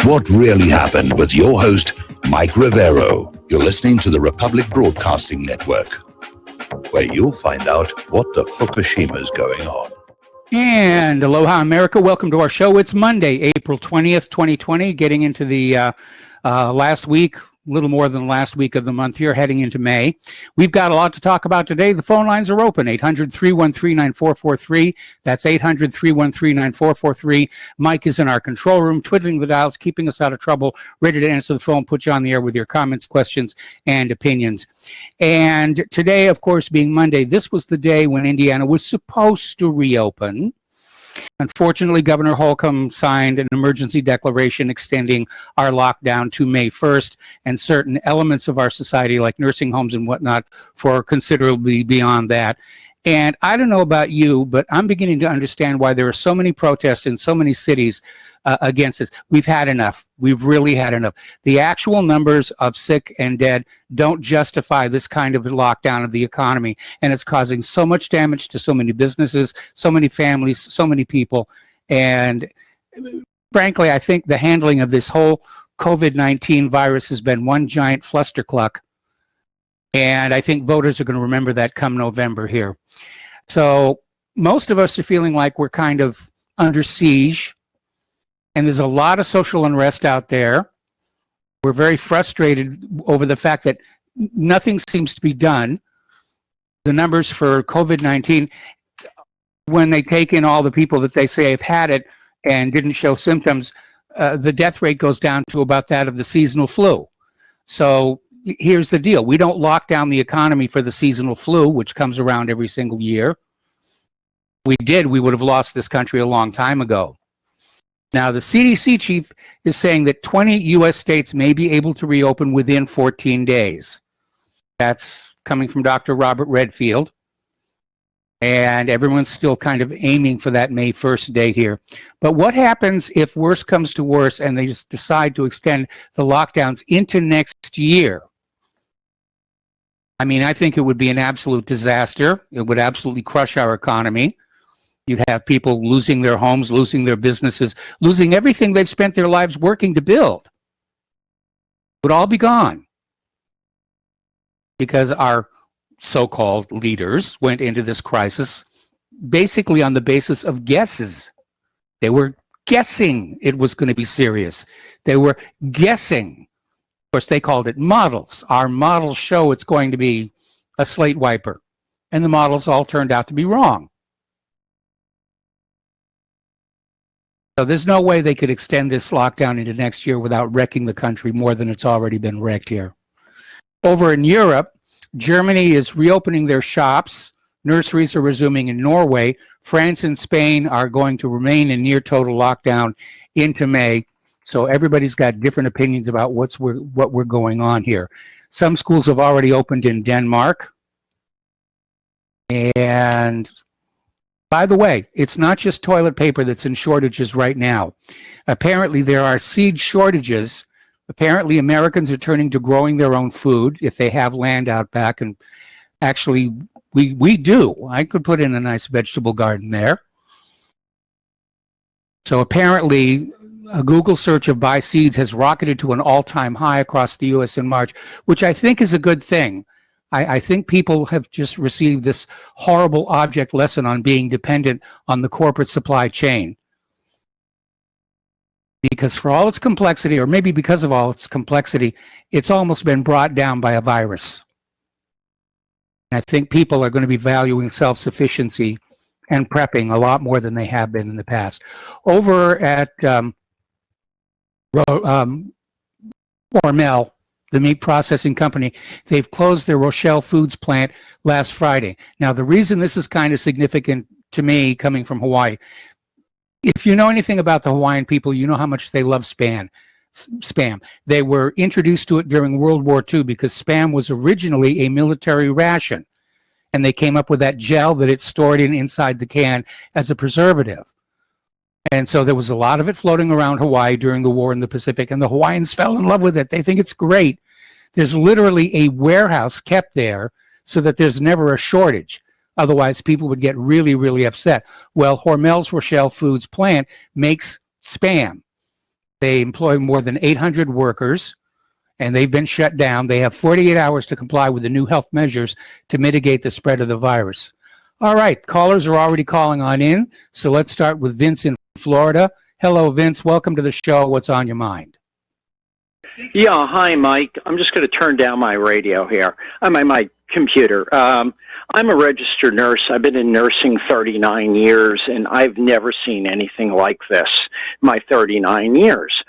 What really happened with your host, Mike Rivero. You're listening to the Republic Broadcasting Network, where you'll find out what the Fukushima's going on. And aloha, America. Welcome to our show. It's Monday, April 20th, 2020, getting into the last week, a little more than the last week of the month here, heading into May. We've got a lot to talk about today. The phone lines are open, 800-313-9443. That's 800-313-9443. Mike is in our control room, twiddling the dials, keeping us out of trouble, ready to answer the phone, put you on the air with your comments, questions, and opinions. And today, of course, being Monday, this was the day when Indiana was supposed to reopen. Unfortunately, Governor Holcomb signed an emergency declaration extending our lockdown to May 1st and certain elements of our society like nursing homes and whatnot for considerably beyond that. And I don't know about you, but I'm beginning to understand why there are so many protests in so many cities against this. We've had enough. We've really had enough. The actual numbers of sick and dead don't justify this kind of lockdown of the economy. And it's causing so much damage to so many businesses, so many families, so many people. And frankly, I think the handling of this whole COVID-19 virus has been one giant flustercluck. And I think voters are going to remember that come November here. So most of us are feeling like we're kind of under siege. And there's a lot of social unrest out there. We're very frustrated over the fact that nothing seems to be done. The numbers for COVID-19, when they take in all the people that they say have had it and didn't show symptoms, the death rate goes down to about that of the seasonal flu. So here's the deal. We don't lock down the economy for the seasonal flu, which comes around every single year. We did, we would have lost this country a long time ago. Now, the CDC chief is saying that 20 U.S. states may be able to reopen within 14 days. That's coming from Dr. Robert Redfield. And everyone's still kind of aiming for that May 1st date here. But what happens if worse comes to worse and they just decide to extend the lockdowns into next year? I mean, I think it would be an absolute disaster. It would absolutely crush our economy. You'd have people losing their homes, losing their businesses, losing everything they've spent their lives working to build. It would all be gone because our so-called leaders went into this crisis basically on the basis of guesses. They were guessing it was going to be serious. They were guessing. Of course, they called it models. Our models show it's going to be a slate wiper. And the models all turned out to be wrong. So there's no way they could extend this lockdown into next year without wrecking the country more than it's already been wrecked here. Over in Europe, Germany is reopening their shops. Nurseries are resuming in Norway. France and Spain are going to remain in near total lockdown into May. So everybody's got different opinions about what we're going on here. Some schools have already opened in Denmark. And by the way, it's not just toilet paper that's in shortages right now. Apparently, there are seed shortages. Apparently, Americans are turning to growing their own food if they have land out back. And actually, we do. I could put in a nice vegetable garden there. So apparently, a Google search of buy seeds has rocketed to an all-time high across the U.S. in March, which I think is a good thing. I think people have just received this horrible object lesson on being dependent on the corporate supply chain. Because for all its complexity, or maybe because of all its complexity, it's almost been brought down by a virus. And I think people are going to be valuing self-sufficiency and prepping a lot more than they have been in the past. Over at Hormel, the meat processing company, they've closed their Rochelle Foods plant last Friday. Now, the reason this is kind of significant to me coming from Hawaii, if you know anything about the Hawaiian people, you know how much they love spam. They were introduced to it during World War II because spam was originally a military ration. And they came up with that gel that it's stored inside the can as a preservative. And so there was a lot of it floating around Hawaii during the war in the Pacific, and the Hawaiians fell in love with it. They think it's great. There's literally a warehouse kept there so that there's never a shortage. Otherwise, people would get really, really upset. Well, Hormel's Rochelle Foods plant makes spam. They employ more than 800 workers, and they've been shut down. They have 48 hours to comply with the new health measures to mitigate the spread of the virus. All right, callers are already calling on in, so let's start with Vince in Florida. Hello, Vince. Welcome to the show. What's on your mind? Yeah, hi, Mike. I'm just going to turn down my radio here. My computer. I'm a registered nurse. I've been in nursing 39 years, and I've never seen anything like this in my 39 years.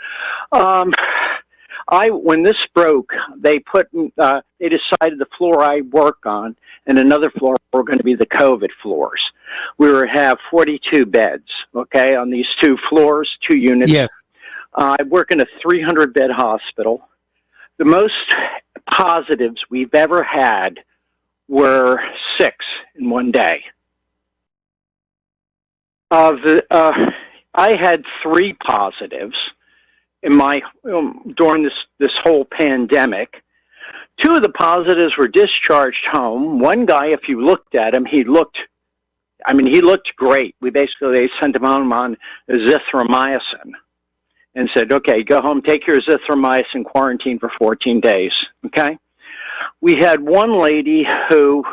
When this broke, they decided the floor I work on and another floor were going to be the COVID floors. We have 42 beds, okay, on these two floors, 2 units. Yes. I work in a 300-bed hospital. The most positives we've ever had were 6 in one day. I had 3 positives in my during this whole pandemic. 2 of the positives were discharged home. One guy, if you looked at him, he looked great. They sent him home on azithromycin and said, okay, go home, take your azithromycin, quarantine for 14 days, okay? We had one lady who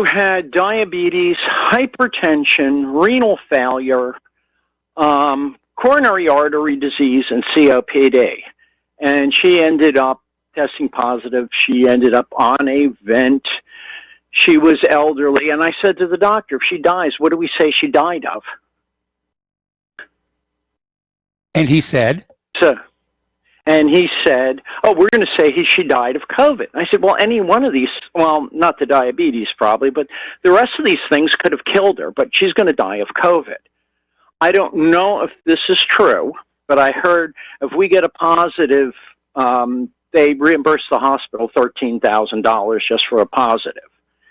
had diabetes, hypertension, renal failure, coronary artery disease, and COPD. And she ended up testing positive. She ended up on a vent. She was elderly. And I said to the doctor, if she dies, what do we say she died of? And he said? And he said, oh, we're going to say she died of COVID. I said, well, any one of these, well, not the diabetes probably, but the rest of these things could have killed her, but she's going to die of COVID. I don't know if this is true, but I heard if we get a positive, they reimburse the hospital $13,000 just for a positive.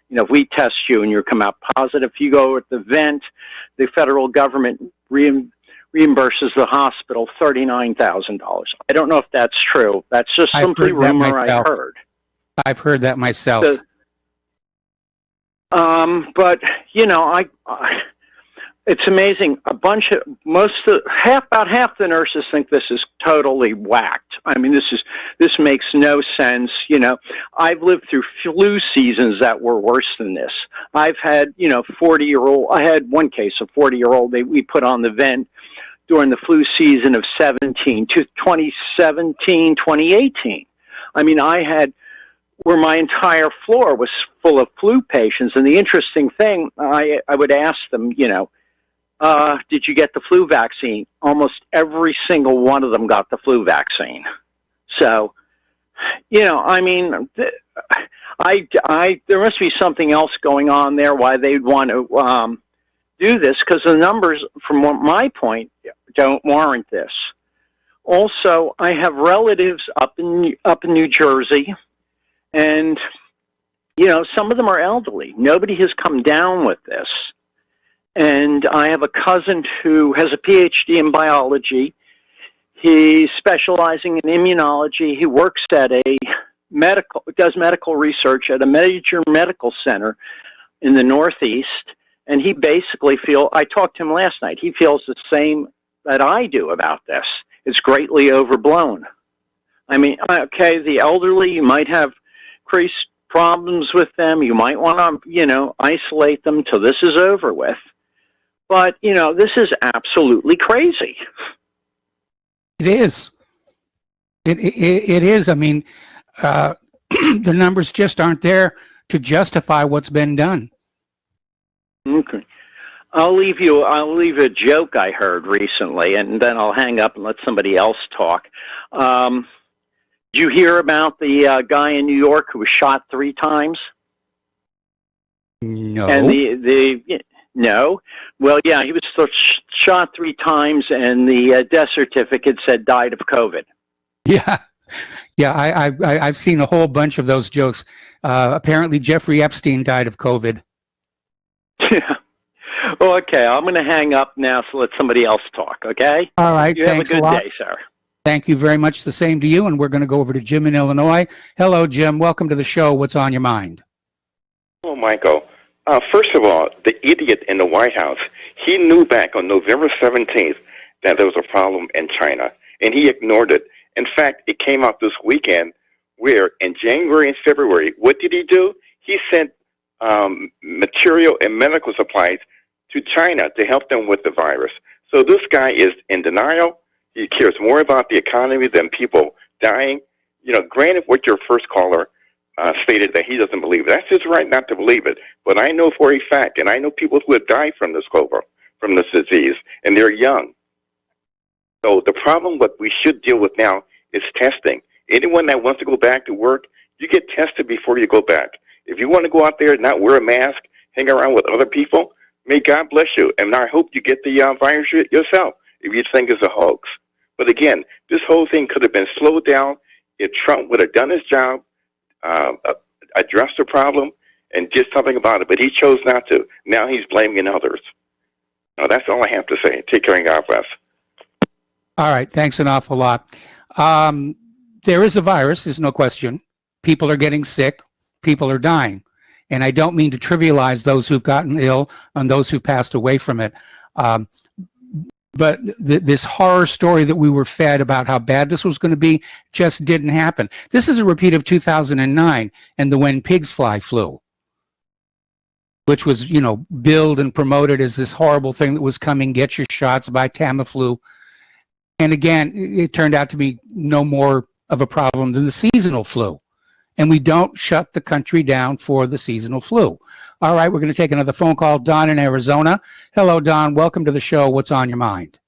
You know, if we test you and you come out positive, if you go at the vent, the federal government reimburses the hospital $39,000. I don't know if that's true. That's just simply rumor I heard. I've heard that myself. But you know, it's amazing. About half the nurses think this is totally whacked. I mean, this makes no sense. You know, I've lived through flu seasons that were worse than this. I've had, 40-year-old. I had one case of 40-year-old. We put on the vent during the flu season of 2017, 2018. I mean, I had where my entire floor was full of flu patients. And the interesting thing, I would ask them, did you get the flu vaccine? Almost every single one of them got the flu vaccine. So, I mean, there must be something else going on there why they'd want to do this, because the numbers, from my point, don't warrant this. Also, I have relatives up in New Jersey, and some of them are elderly. Nobody has come down with this. And I have a cousin who has a PhD in biology. He's specializing in immunology. He works at does medical research at a major medical center in the Northeast. And he basically I talked to him last night. He feels the same that I do about this. It's greatly overblown. I mean, okay, the elderly, you might have increased problems with them. You might want to, isolate them till this is over with. But, this is absolutely crazy. It is. It is. I mean, the numbers just aren't there to justify what's been done. Okay. I'll leave a joke I heard recently, and then I'll hang up and let somebody else talk. Did you hear about the guy in New York who was shot 3 times? No. And no? Well, yeah, he was shot 3 times, and the death certificate said died of COVID. Yeah. Yeah, I've seen a whole bunch of those jokes. Apparently, Jeffrey Epstein died of COVID. Yeah. Okay, I'm going to hang up now, so let somebody else talk, okay? All right, thanks a lot. Have a good day, sir. Thank you very much. The same to you, and we're going to go over to Jim in Illinois. Hello, Jim. Welcome to the show. What's on your mind? Hello, Michael. First of all, the idiot in the White House, He knew back on November 17th that there was a problem in China, and he ignored it. In fact, it came out this weekend where in January and February, what did he do? He sent material and medical supplies to China to help them with the virus. So this guy is in denial. He cares more about the economy than people dying. You know, granted what your first caller stated that he doesn't believe it. That's his right not to believe it. But I know for a fact, and I know people who have died from this from this disease, and they're young. So the problem what we should deal with now is testing. Anyone that wants to go back to work, you get tested before you go back. If you want to go out there and not wear a mask, hang around with other people, may God bless you. And I hope you get the virus yourself if you think it's a hoax. But again, this whole thing could have been slowed down if Trump would have done his job, addressed the problem, and did something about it. But he chose not to. Now he's blaming others. Now, that's all I have to say. Take care and God bless. All right. Thanks an awful lot. There is a virus. There's no question. People are getting sick. People are dying. And I don't mean to trivialize those who've gotten ill and those who've passed away from it. But this horror story that we were fed about how bad this was going to be just didn't happen. This is a repeat of 2009 and the When Pigs Fly flu, which was, you know, billed and promoted as this horrible thing that was coming. Get your shots, buy Tamiflu. And again, it turned out to be no more of a problem than the seasonal flu. And we don't shut the country down for the seasonal flu. All right, we're going to take another phone call. Don in Arizona. Hello, Don. Welcome to the show. What's on your mind?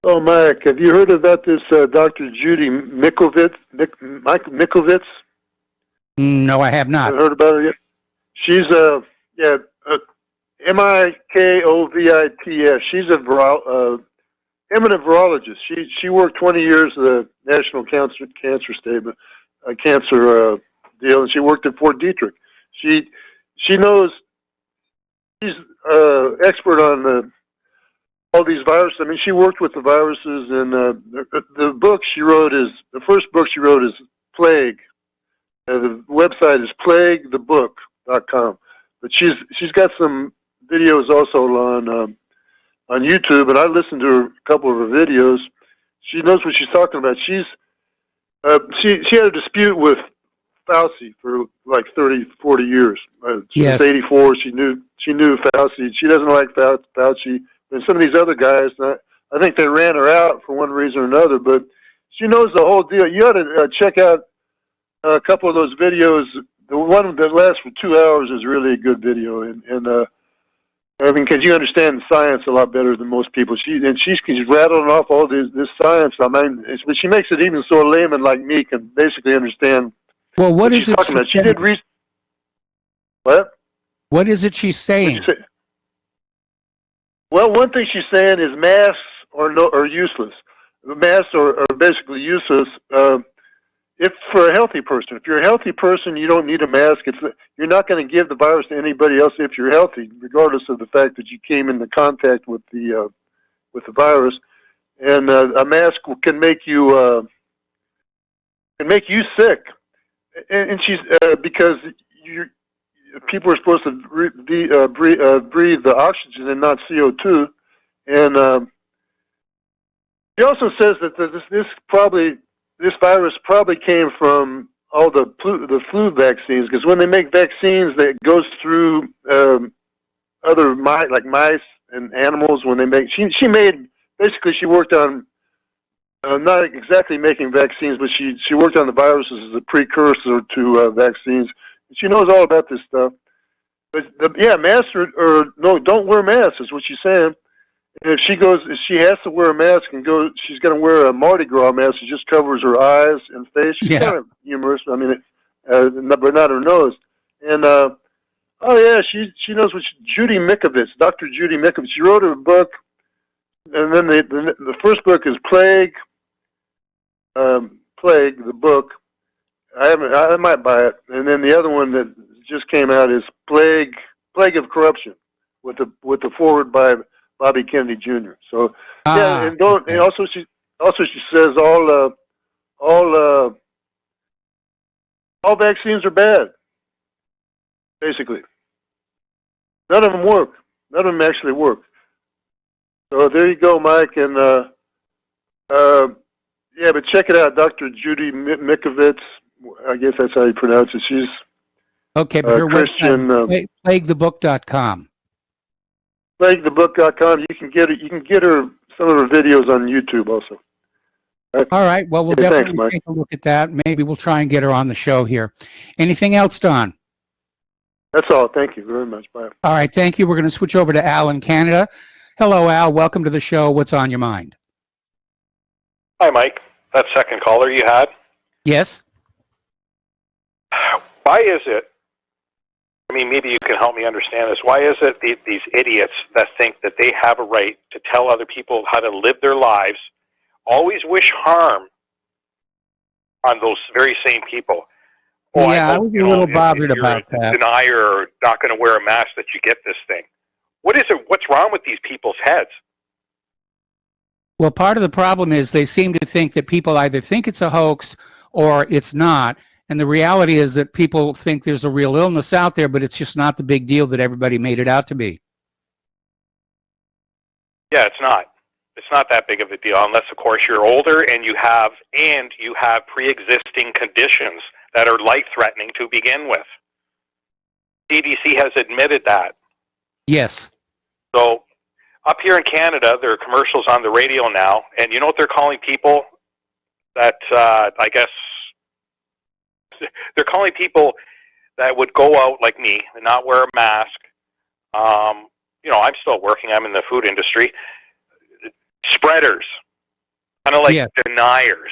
Oh, Mike, have you heard about this Dr. Judy Mikovits? Mikovits? No, I have not. Haven't heard about her yet? She's Mikovits. She's a eminent virologist. She worked 20 years at the National Cancer deal, and she worked at Fort Detrick. She knows. She's expert on all these viruses. I mean, she worked with the viruses, and the book she wrote is the first book she wrote is Plague. The website is plaguethebook.com. But she's got some videos also on YouTube, and I listened to a couple of her videos. She knows what she's talking about. She had a dispute with Fauci for like 30, 40 years. Yes. Since 84, she knew Fauci. She doesn't like Fauci. And some of these other guys, I think they ran her out for one reason or another, but she knows the whole deal. You ought to check out a couple of those videos. The one that lasts for 2 hours is really a good video, and I mean, because you understand science a lot better than most people. She's rattling off all this science. I mean, but she makes it even so a layman like me can basically understand. Well, what is she's it talking about? She did research. What? What is it she's saying? Well, one thing she's saying is masks are useless. Masks are basically useless if for a healthy person. If you're a healthy person, you don't need a mask. You're not going to give the virus to anybody else if you're healthy, regardless of the fact that you came into contact with the virus. And a mask can make you sick. And she's because people are supposed to breathe the oxygen and not CO2. And she also says that this virus probably came from all the flu vaccines, because when they make vaccines, that goes through other mice and animals. When they make, she worked on not exactly making vaccines, but she worked on the viruses as a precursor to vaccines. She knows all about this stuff. But masks don't wear masks is what she's saying. And if she has to wear a mask and she's going to wear a Mardi Gras mask. It just covers her eyes and face. She's kind of humorous. I mean, but not her nose. And she knows what Judy Mikovits, Dr. Judy Mikovits. She wrote a book, and then the first book is Plague. Plague, the book. I might buy it. And then the other one that just came out is Plague of Corruption, with the foreword by Bobby Kennedy Jr. So and also she says all vaccines are bad. Basically, none of them work. None of them actually work. So there you go, Mike. And yeah, but check it out, Dr. Judy Mikovits. I guess that's how you pronounce it. She's Okay, but her Christian. website, plaguethebook.com. Plaguethebook.com. You can get it. You can get her some of her videos on YouTube also. All right. Well, we'll Okay, thanks, definitely Mike. take a look at that. Maybe we'll try and get her on the show here. Anything else, Don? That's all. Thank you very much. Bye. All right. Thank you. We're going to switch over to Al in Canada. Hello, Al. Welcome to the show. What's on your mind? Hi, Mike. That second caller you had. Yes. Why is it? I mean, maybe you can help me understand this. Why is it these idiots that think that they have a right to tell other people how to live their lives always wish harm on those very same people? Oh, Yeah, I was a little bothered if you're about a that. denier or not going to wear a mask that you get this thing. What is it? What's wrong with these people's heads? Well, part of the problem is they seem to think that people either think it's a hoax or it's not. And the reality is that people think there's a real illness out there, but it's just not the big deal that everybody made it out to be. Yeah, it's not. It's not that big of a deal unless, of course, you're older and you have pre-existing conditions that are life-threatening to begin with. CDC has admitted that. Yes. So up here in Canada, there are commercials on the radio now, and you know what they're calling people that, I guess, they're calling people that would go out like me and not wear a mask. I'm still working. I'm in the food industry. Spreaders, kind of like deniers.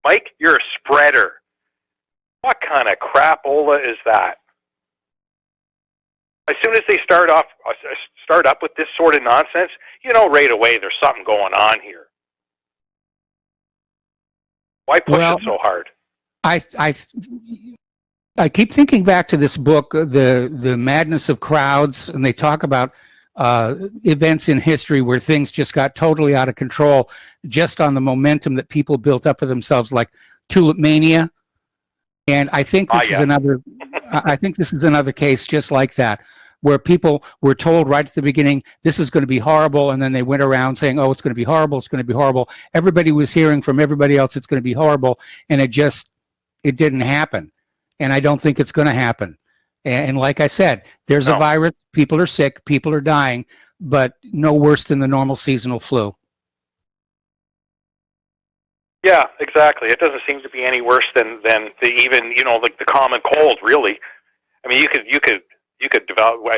Mike, you're a spreader. What kind of crapola is that? As soon as they start up with this sort of nonsense, you know right away there's something going on here. Why push it so hard? I keep thinking back to this book, the Madness of Crowds, and they talk about events in history where things just got totally out of control just on the momentum that people built up for themselves, like Tulip Mania. And I think this is another. I think this is another case just like that, where people were told right at the beginning, this is going to be horrible, and then they went around saying, oh, it's going to be horrible, it's going to be horrible. Everybody was hearing from everybody else it's going to be horrible, and it didn't happen. And I don't think it's going to happen. And like I said, there's a virus, people are sick, people are dying, but no worse than the normal seasonal flu. Yeah, exactly. It doesn't seem to be any worse than even like the common cold. Really, I mean, you could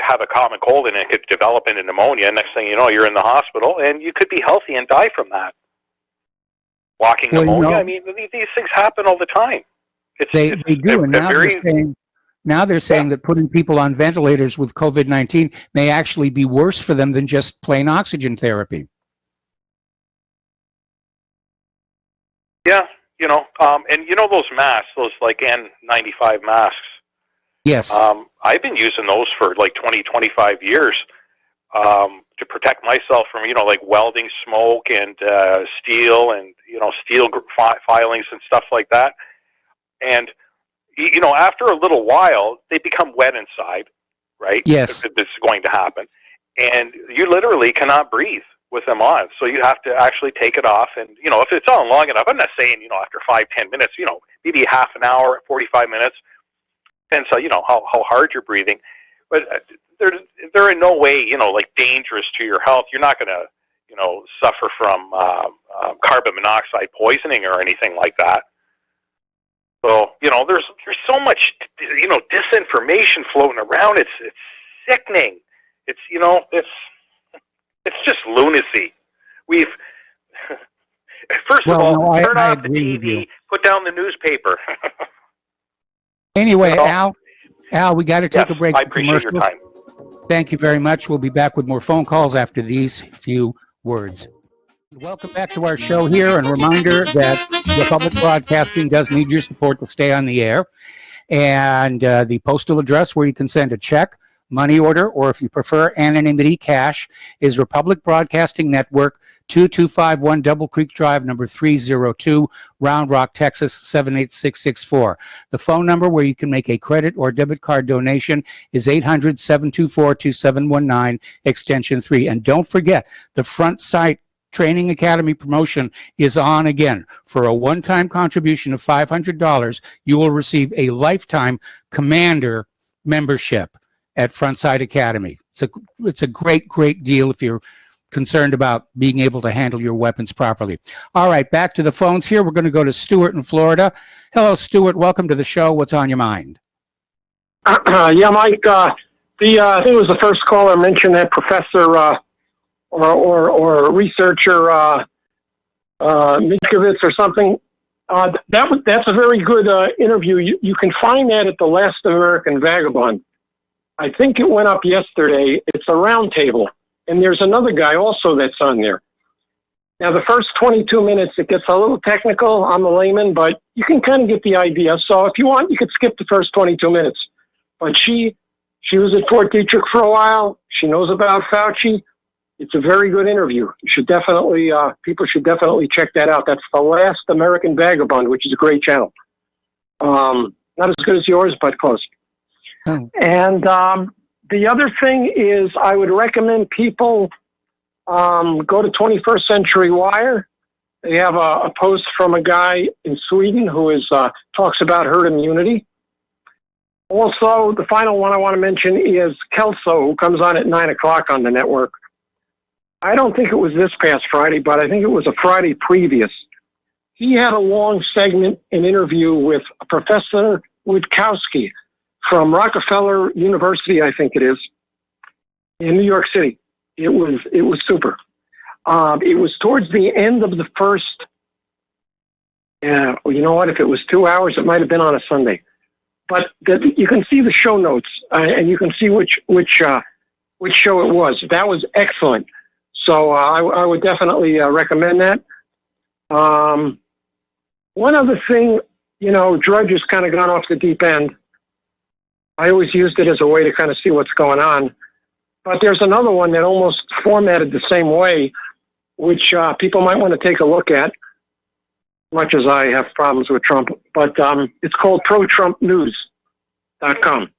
have a common cold and it could develop into pneumonia. Next thing you know, you're in the hospital, and you could be healthy and die from that. Walking pneumonia. I mean, these things happen all the time. They do, and now they're saying that putting people on ventilators with COVID-19 may actually be worse for them than just plain oxygen therapy. Yeah, and those masks, those like N95 masks. Yes. I've been using those for like 20, 25 years to protect myself from, like welding smoke and steel and, steel filings and stuff like that. And, after a little while, they become wet inside, right? Yes. This is going to happen. And you literally cannot breathe with them on. So you have to actually take it off. And, if it's on long enough, I'm not saying, after 5-10 minutes, maybe half an hour, 45 minutes, depends on, how hard you're breathing. But they're in no way, like dangerous to your health. You're not going to, suffer from carbon monoxide poisoning or anything like that. So, there's so much, disinformation floating around. It's sickening. It's, it's just lunacy. First of all, turn off the TV, put down the newspaper. Anyway, Al, we got to take a break. I appreciate your time. Thank you very much. We'll be back with more phone calls after these few words. Welcome back to our show here, and a reminder that Republic Broadcasting does need your support to stay on the air. And the postal address where you can send a check, money order, or if you prefer anonymity, cash, is Republic Broadcasting Network, 2251 Double Creek Drive, number 302, Round Rock, Texas, 78664. The phone number where you can make a credit or debit card donation is 800-724-2719, extension 3. And don't forget, the Front Sight Training Academy promotion is on again. For a one-time contribution of $500, you will receive a lifetime Commander membership at Front Sight Academy. It's a great deal if you're concerned about being able to handle your weapons properly. All right, back to the phones here. We're going to go to Stuart in Florida. Hello, Stuart. Welcome to the show. What's on your mind? Yeah, Mike. I think it was the first caller mentioned that professor or researcher Mikovits or something. That's a very good interview. You can find that at the Last American Vagabond. I think it went up yesterday. It's a round table, and there's another guy also that's on there. Now, the first 22 minutes, it gets a little technical. I'm a layman, but you can kind of get the idea. So if you want, you could skip the first 22 minutes. But she was at Fort Detrick for a while. She knows about Fauci. It's a very good interview. You should definitely, people should definitely check that out. That's the Last American Vagabond, which is a great channel. Not as good as yours, but close. Oh. And the other thing is, I would recommend people go to 21st Century Wire. They have a post from a guy in Sweden who is talks about herd immunity. Also, the final one I want to mention is Kelso, who comes on at 9 o'clock on the network. I don't think it was this past Friday, but I think it was a Friday previous. He had a long segment, an interview with Professor Witkowski from Rockefeller University, I think it is, in New York City. It was super. It was towards the end of the first. You know what? If it was 2 hours, it might have been on a Sunday. But you can see the show notes, and you can see which show it was. That was excellent. So I would definitely recommend that. One other thing, Drudge has kind of gone off the deep end. I always used it as a way to kind of see what's going on. But there's another one that almost formatted the same way, which people might want to take a look at, much as I have problems with Trump. But it's called ProTrumpNews.com.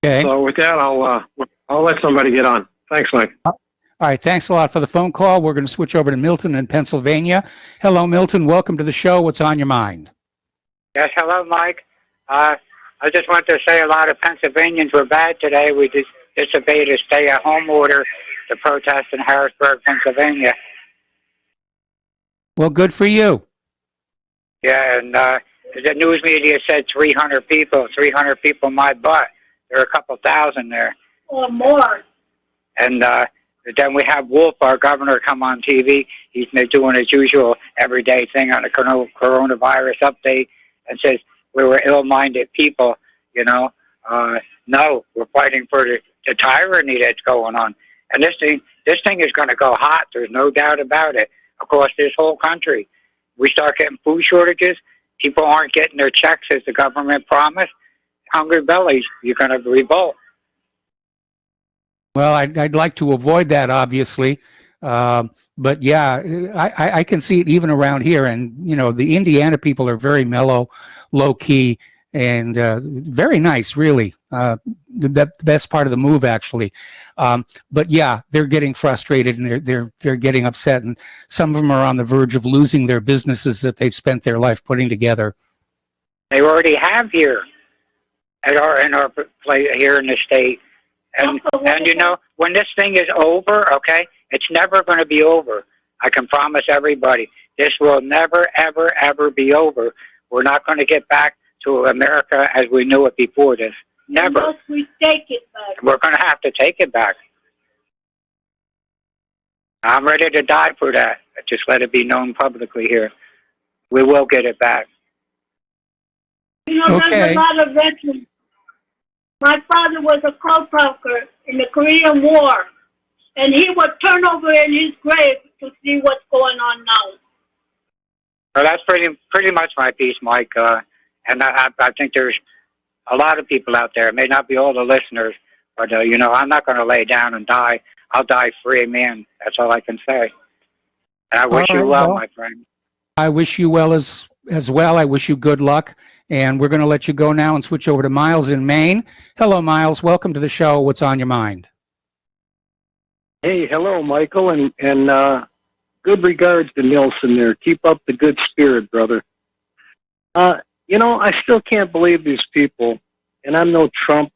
Okay. So with that, I'll let somebody get on. Thanks, Mike. All right. Thanks a lot for the phone call. We're going to switch over to Milton in Pennsylvania. Hello, Milton. Welcome to the show. What's on your mind? Yes, hello, Mike. I just want to say a lot of Pennsylvanians were bad today. We disobeyed a stay-at-home order to protest in Harrisburg, Pennsylvania. Well, good for you. Yeah, and the news media said 300 people my butt. There are a couple thousand there. Or more. And then we have Wolf, our governor, come on TV. He's doing his usual everyday thing on the coronavirus update and says, we were ill-minded people, No, we're fighting for the tyranny that's going on. And this thing is going to go hot. There's no doubt about it across this whole country. We start getting food shortages. People aren't getting their checks as the government promised. Hungry bellies, you're going to revolt. Well, I'd like to avoid that, obviously. But yeah, I can see it even around here. And, the Indiana people are very mellow, low key, and very nice, really. The best part of the move, actually. But yeah, they're getting frustrated and they're getting upset. And some of them are on the verge of losing their businesses that they've spent their life putting together. They already have here in our place here in the state. And when this thing is over, okay, it's never going to be over. I can promise everybody, this will never, ever, ever be over. We're not going to get back to America as we knew it before this. Never. Unless we take it back. We're going to have to take it back. I'm ready to die for that. Just let it be known publicly here. We will get it back. Okay. There's a lot of veterans. My father was a co-broker in the Korean War, and he would turn over in his grave to see what's going on now. Well, that's pretty much my piece, Mike. And I think there's a lot of people out there. It may not be all the listeners, but I'm not going to lay down and die. I'll die free, man. That's all I can say. And I wish All you right, well, well, my friend. I wish you well as well. I wish you good luck. And we're going to let you go now and switch over to Miles in Maine. Hello, Miles. Welcome to the show. What's on your mind? Hey, hello, Michael, and good regards to Nielsen there. Keep up the good spirit, brother. I still can't believe these people, and I'm no Trump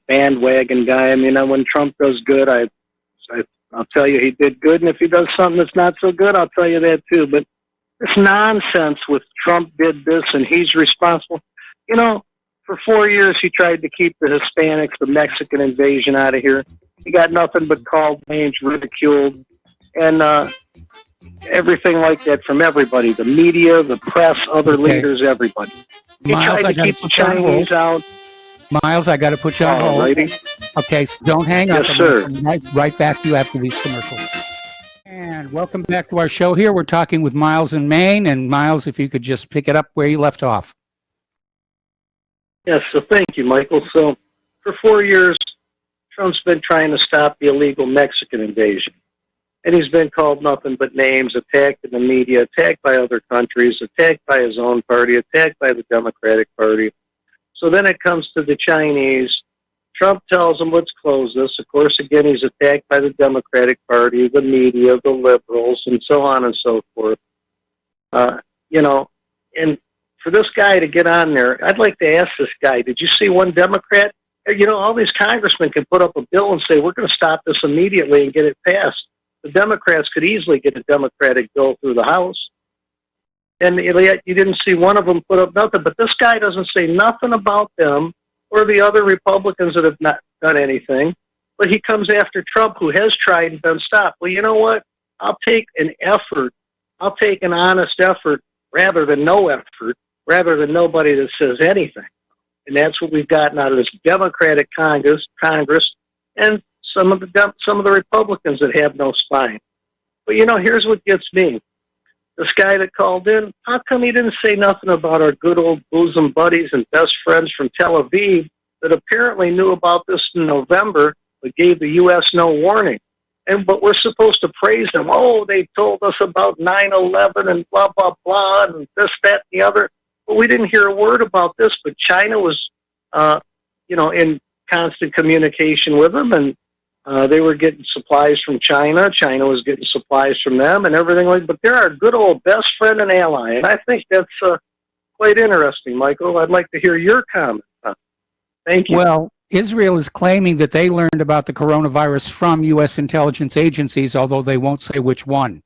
bandwagon guy. I mean, when Trump does good, I'll tell you he did good, and if he does something that's not so good, I'll tell you that too. But this nonsense with Trump did this and he's responsible. For 4 years he tried to keep the Hispanics, the Mexican invasion out of here. He got nothing but called names, ridiculed, and everything like that from everybody, the media, the press, other leaders, everybody. He Miles, tried to keep the Chinese out. Miles, I got to put you on hold. Alrighty. Okay, so don't hang up. Yes, sir. I'm right back to you after these commercials. And welcome back to our show here. We're talking with Miles in Maine. And Miles, if you could just pick it up where you left off. Yes, so thank you, Michael. So for 4 years, Trump's been trying to stop the illegal Mexican invasion. And he's been called nothing but names, attacked in the media, attacked by other countries, attacked by his own party, attacked by the Democratic Party. So then it comes to the Chinese. Trump tells them, let's close this. Of course, again, he's attacked by the Democratic Party, the media, the liberals, and so on and so forth. And for this guy to get on there, I'd like to ask this guy, did you see one Democrat? All these congressmen can put up a bill and say, we're going to stop this immediately and get it passed. The Democrats could easily get a Democratic bill through the House. And yet you didn't see one of them put up nothing. But this guy doesn't say nothing about them or the other Republicans that have not done anything. But he comes after Trump, who has tried and been stopped. Well, you know what? I'll take an effort. I'll take an honest effort rather than no effort, rather than nobody that says anything. And that's what we've gotten out of this Democratic Congress, and some of the Republicans that have no spine. But here's what gets me. This guy that called in, how come he didn't say nothing about our good old bosom buddies and best friends from Tel Aviv that apparently knew about this in November but gave the U.S. no warning? But we're supposed to praise them. Oh, they told us about 9/11 and blah, blah, blah, and this, that, and the other. But we didn't hear a word about this. But China was, in constant communication with them, and they were getting supplies from China. China was getting supplies from them and everything like that. But they're our good old best friend and ally. And I think that's quite interesting, Michael. I'd like to hear your comment on it. Thank you. Well, Israel is claiming that they learned about the coronavirus from U.S. intelligence agencies, although they won't say which one.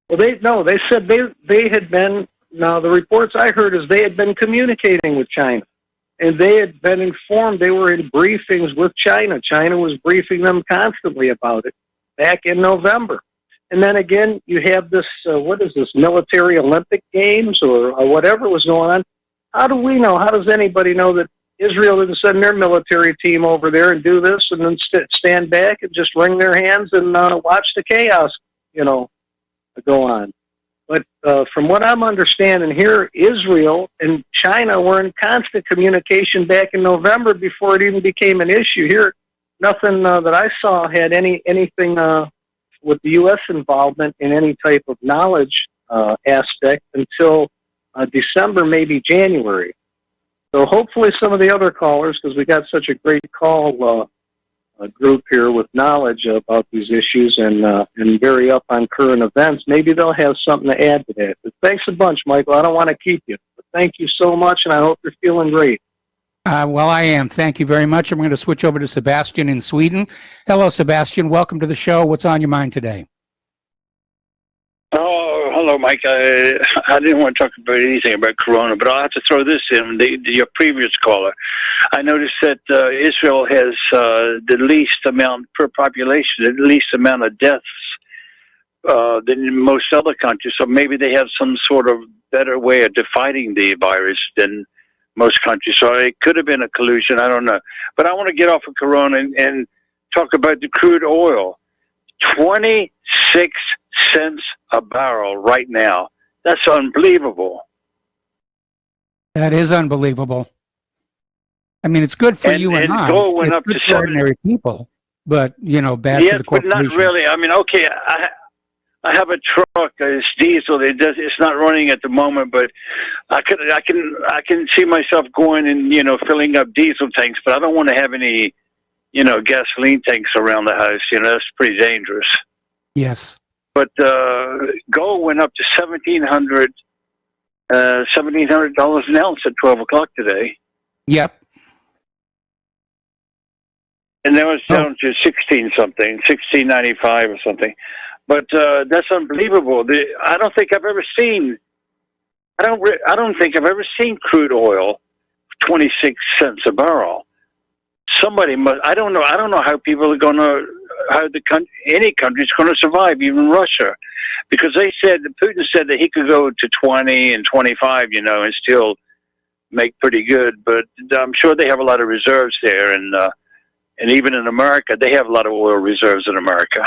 Well, they said they had been, now the reports I heard is they had been communicating with China. And they had been informed. They were in briefings with China. China was briefing them constantly about it back in November. And then again, you have this, what is this, military Olympic Games or whatever was going on. How do we know? How does anybody know that Israel didn't send their military team over there and do this and then stand back and just wring their hands and watch the chaos, go on? But from what I'm understanding here, Israel and China were in constant communication back in November before it even became an issue. Here, nothing that I saw had anything with the U.S. involvement in any type of knowledge aspect until December, maybe January. So hopefully some of the other callers, because we got such a great call group here with knowledge about these issues and very up on current events, maybe they'll have something to add to that. But thanks a bunch, Michael. I don't want to keep you, but thank you so much, and I hope you're feeling great. Well, I am. Thank you very much. I'm going to switch over to Sebastian in Sweden. Hello, Sebastian. Welcome to the show. What's on your mind today? Oh, hello, Mike. I didn't want to talk about anything about Corona, but I'll have to throw this in. Your previous caller, I noticed that Israel has the least amount per population, the least amount of deaths than most other countries. So maybe they have some sort of better way of defining the virus than most countries. So it could have been a collusion. I don't know. But I want to get off of Corona and talk about the crude oil. 26 cents a barrel right now. That's unbelievable. That is unbelievable. I mean, it's good for you and I. Gold went up it's to good for ordinary people. but bad for Yes, the but not corporation. really. I mean, okay, I have a truck. It's diesel. It's not running at the moment, but I can see myself going and filling up diesel tanks. But I don't want to have any gasoline tanks around the house. That's pretty dangerous. Yes. But gold went up to $1,700 an ounce at 12 o'clock today. Yep. And that was down to 16.95 or something. But that's unbelievable. I don't think I've ever seen crude oil 26 cents a barrel. Somebody must. I don't know how people are going to, any country's going to survive, even Russia, because Putin said that he could go to 20 and 25, and still make pretty good. But I'm sure they have a lot of reserves there, and even in America, they have a lot of oil reserves in America.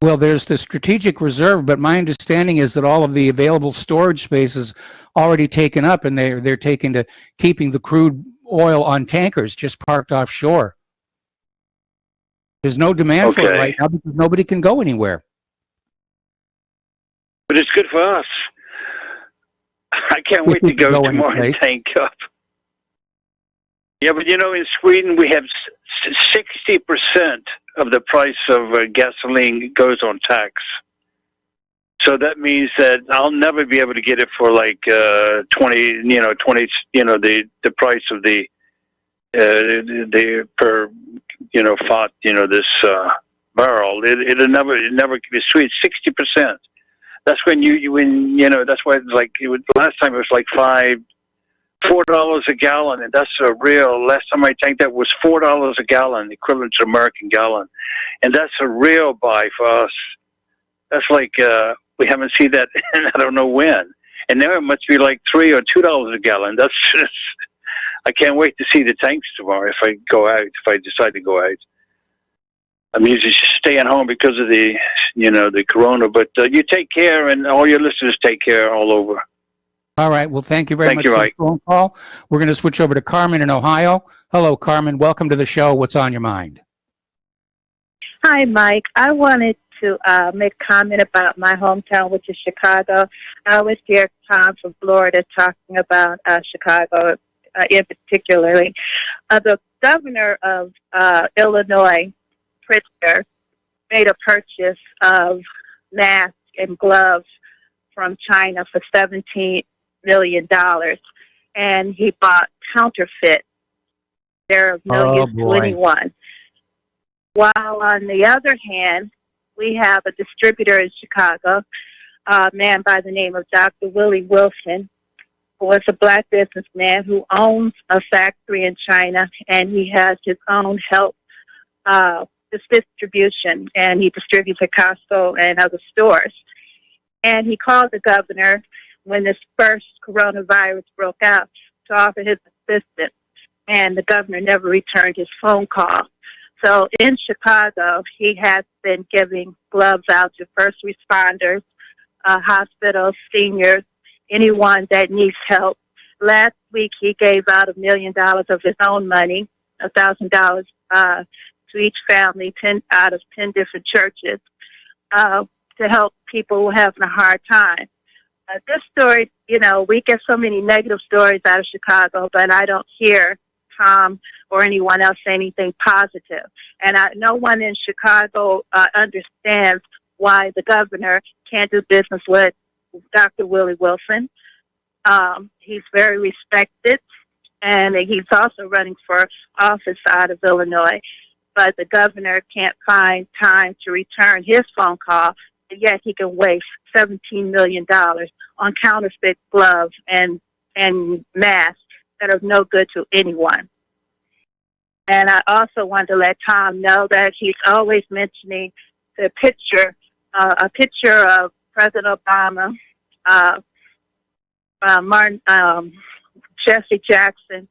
Well, there's the strategic reserve, but my understanding is that all of the available storage space is already taken up, and they're taken to keeping the crude oil on tankers just parked offshore. There's no demand for it right now because nobody can go anywhere. But it's good for us. I can't wait to go tomorrow and tank up. Yeah, but in Sweden we have 60% of the price of gasoline goes on tax. So that means that I'll never be able to get it for like 20, the price of the per fat, this barrel. It'll never be sweet. 60%. That's when that's why it's like last time it was like $4 a gallon, and that's a real. Last time I tanked that was $4 a gallon, equivalent to American gallon, and that's a real buy for us. That's like we haven't seen that in I don't know when, and now it must be like $3 or $2 a gallon. That's just. I can't wait to see the tanks tomorrow if I go out. If I decide to go out, I'm usually staying home because of the the corona. But you take care, and all your listeners take care all over. All right. Well, thank you very much for the phone call. We're going to switch over to Carmen in Ohio. Hello, Carmen. Welcome to the show. What's on your mind? Hi, Mike. I wanted to make a comment about my hometown, which is Chicago. I always hear Tom from Florida talking about Chicago in particularly. The governor of Illinois, Pritzker, made a purchase of masks and gloves from China for $17 million, and he bought counterfeit. There are millions to anyone. While on the other hand, we have a distributor in Chicago, a man by the name of Dr. Willie Wilson, who was a black businessman who owns a factory in China, and he has his own health distribution, and he distributes at Costco and other stores. And he called the governor when this first coronavirus broke out to offer his assistance, and the governor never returned his phone call. So in Chicago, he has been giving gloves out to first responders, hospitals, seniors, anyone that needs help. Last week, he gave out $1 million of his own money, $1,000 to each family, 10 out of 10 different churches, to help people who are having a hard time. This story, we get so many negative stories out of Chicago, but I don't hear Tom or anyone else say anything positive. And no one in Chicago understands why the governor can't do business with Dr. Willie Wilson. He's very respected, and he's also running for office out of Illinois. But the governor can't find time to return his phone call, and yet he can waste $17 million on counterfeit gloves and masks that are no good to anyone. And I also wanted to let Tom know that he's always mentioning a picture of President Obama, Jesse Jackson,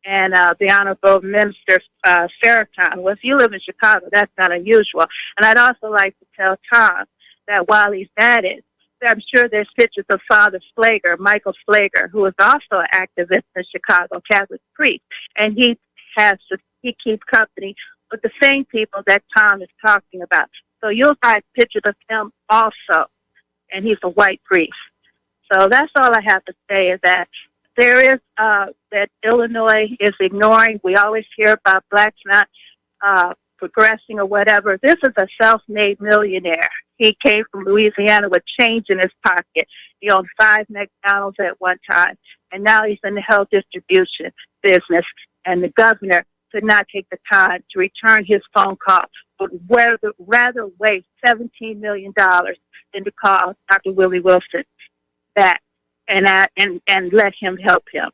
and the Honorable Minister Farrakhan. Well, if you live in Chicago, that's not unusual. And I'd also like to tell Tom that while he's at it, I'm sure there's pictures of Father Slager, Michael Slager, who is also an activist in Chicago, Catholic priest, and he keeps company with the same people that Tom is talking about. So you'll find pictures of him also, and he's a white priest. So that's all I have to say is that there is that Illinois is ignoring. We always hear about blacks not progressing or whatever. This is a self-made millionaire. He came from Louisiana with change in his pocket. He owned 5 McDonald's at one time, and now he's in the health distribution business. And the governor could not take the time to return his phone call, but rather waste $17 million than to call Dr. Willie Wilson back and let him help him.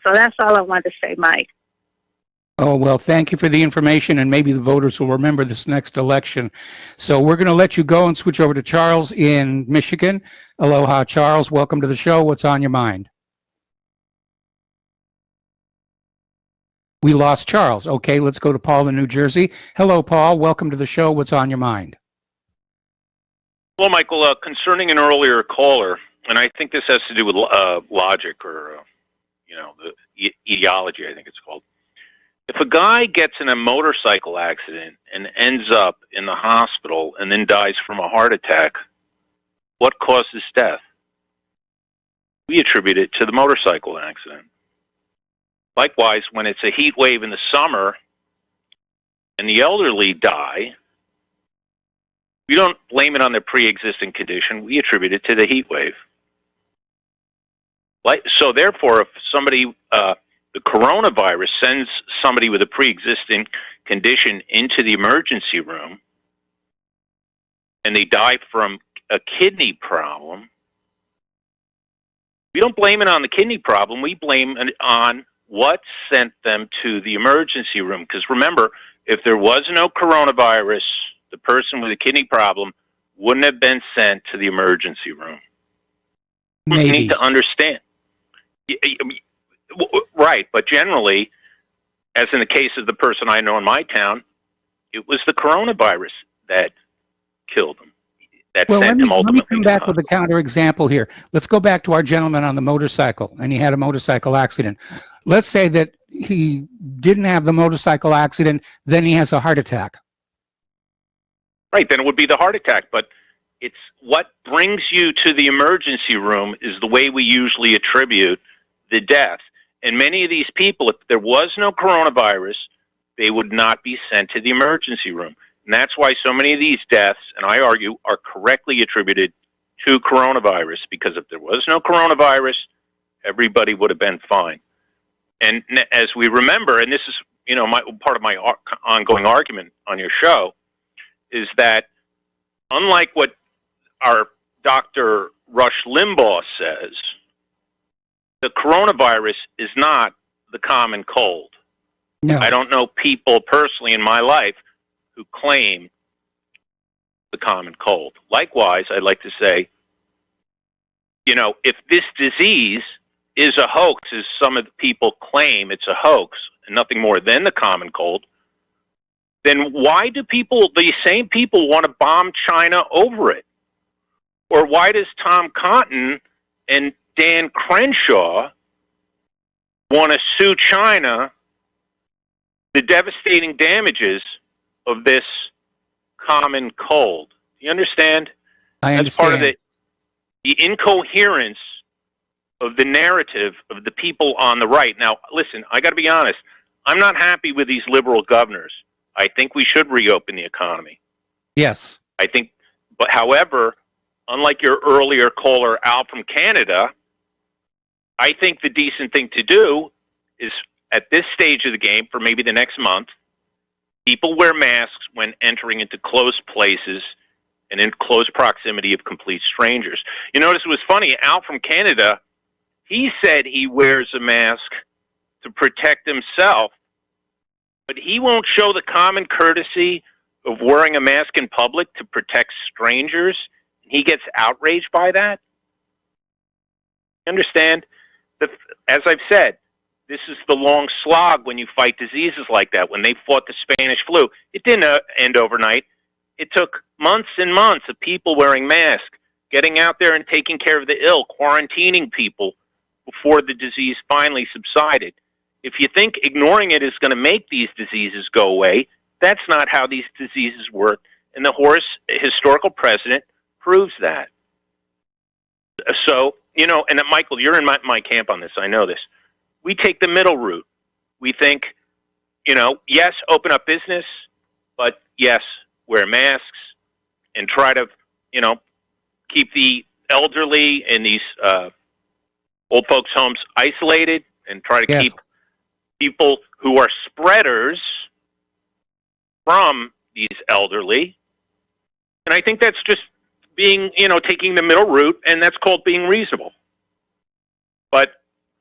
So that's all I wanted to say, Mike. Oh, well, thank you for the information, and maybe the voters will remember this next election. So we're going to let you go and switch over to Charles in Michigan. Aloha, Charles. Welcome to the show. What's on your mind? We lost Charles. Okay, let's go to Paul in New Jersey. Hello, Paul. Welcome to the show. What's on your mind? Well, Michael, concerning an earlier caller, and I think this has to do with logic or, the ideology, I think it's called. If a guy gets in a motorcycle accident and ends up in the hospital and then dies from a heart attack, what caused his death? We attribute it to the motorcycle accident. Likewise, when it's a heat wave in the summer and the elderly die, we don't blame it on their pre-existing condition. We attribute it to the heat wave. So therefore, if somebody, the coronavirus sends somebody with a pre-existing condition into the emergency room and they die from a kidney problem, we don't blame it on the kidney problem. We blame it on what sent them to the emergency room. Because remember, if there was no coronavirus, the person with a kidney problem wouldn't have been sent to the emergency room. Maybe. You need to understand. Right, but generally, as in the case of the person I know in my town, it was the coronavirus that killed him. Well, let me come back with a counterexample here. Let's go back to our gentleman on the motorcycle, and he had a motorcycle accident. Let's say that he didn't have the motorcycle accident, then he has a heart attack. Right, then it would be the heart attack, but it's what brings you to the emergency room is the way we usually attribute the death. And many of these people, if there was no coronavirus, they would not be sent to the emergency room. And that's why so many of these deaths, and I argue, are correctly attributed to coronavirus, because if there was no coronavirus, everybody would have been fine. And as we remember, and this is, part of my ongoing argument on your show, is that unlike what our Dr. Rush Limbaugh says, the coronavirus is not the common cold. No. I don't know people personally in my life who claim the common cold. Likewise, I'd like to say, if this disease is a hoax, as some of the people claim it's a hoax and nothing more than the common cold, then why do these same people want to bomb China over it? Or why does Tom Cotton and Dan Crenshaw want to sue China the devastating damages of this common cold? Do you understand? I understand. That's part of the incoherence of the narrative of the people on the right. Now, listen, I got to be honest. I'm not happy with these liberal governors. I think we should reopen the economy. Yes. I think, but however, unlike your earlier caller, Al from Canada, I think the decent thing to do is, at this stage of the game, for maybe the next month, people wear masks when entering into close places and in close proximity of complete strangers. You notice it was funny, Al from Canada, he said he wears a mask to protect himself, but he won't show the common courtesy of wearing a mask in public to protect strangers. He gets outraged by that. You understand? As I've said, this is the long slog when you fight diseases like that. When they fought the Spanish flu, it didn't end overnight. It took months and months of people wearing masks, getting out there and taking care of the ill, quarantining people before the disease finally subsided. If you think ignoring it is going to make these diseases go away, That's not how these diseases work. And the historical precedent proves that. So, you know, and Michael, you're in my camp on this. I know this. We take the middle route. We think, you know, yes, open up business, but yes, wear masks and try to, you know, keep the elderly in these old folks' homes isolated and try to keep people who are spreaders from these elderly. And I think that's just being, you know, taking the middle route, and that's called being reasonable. But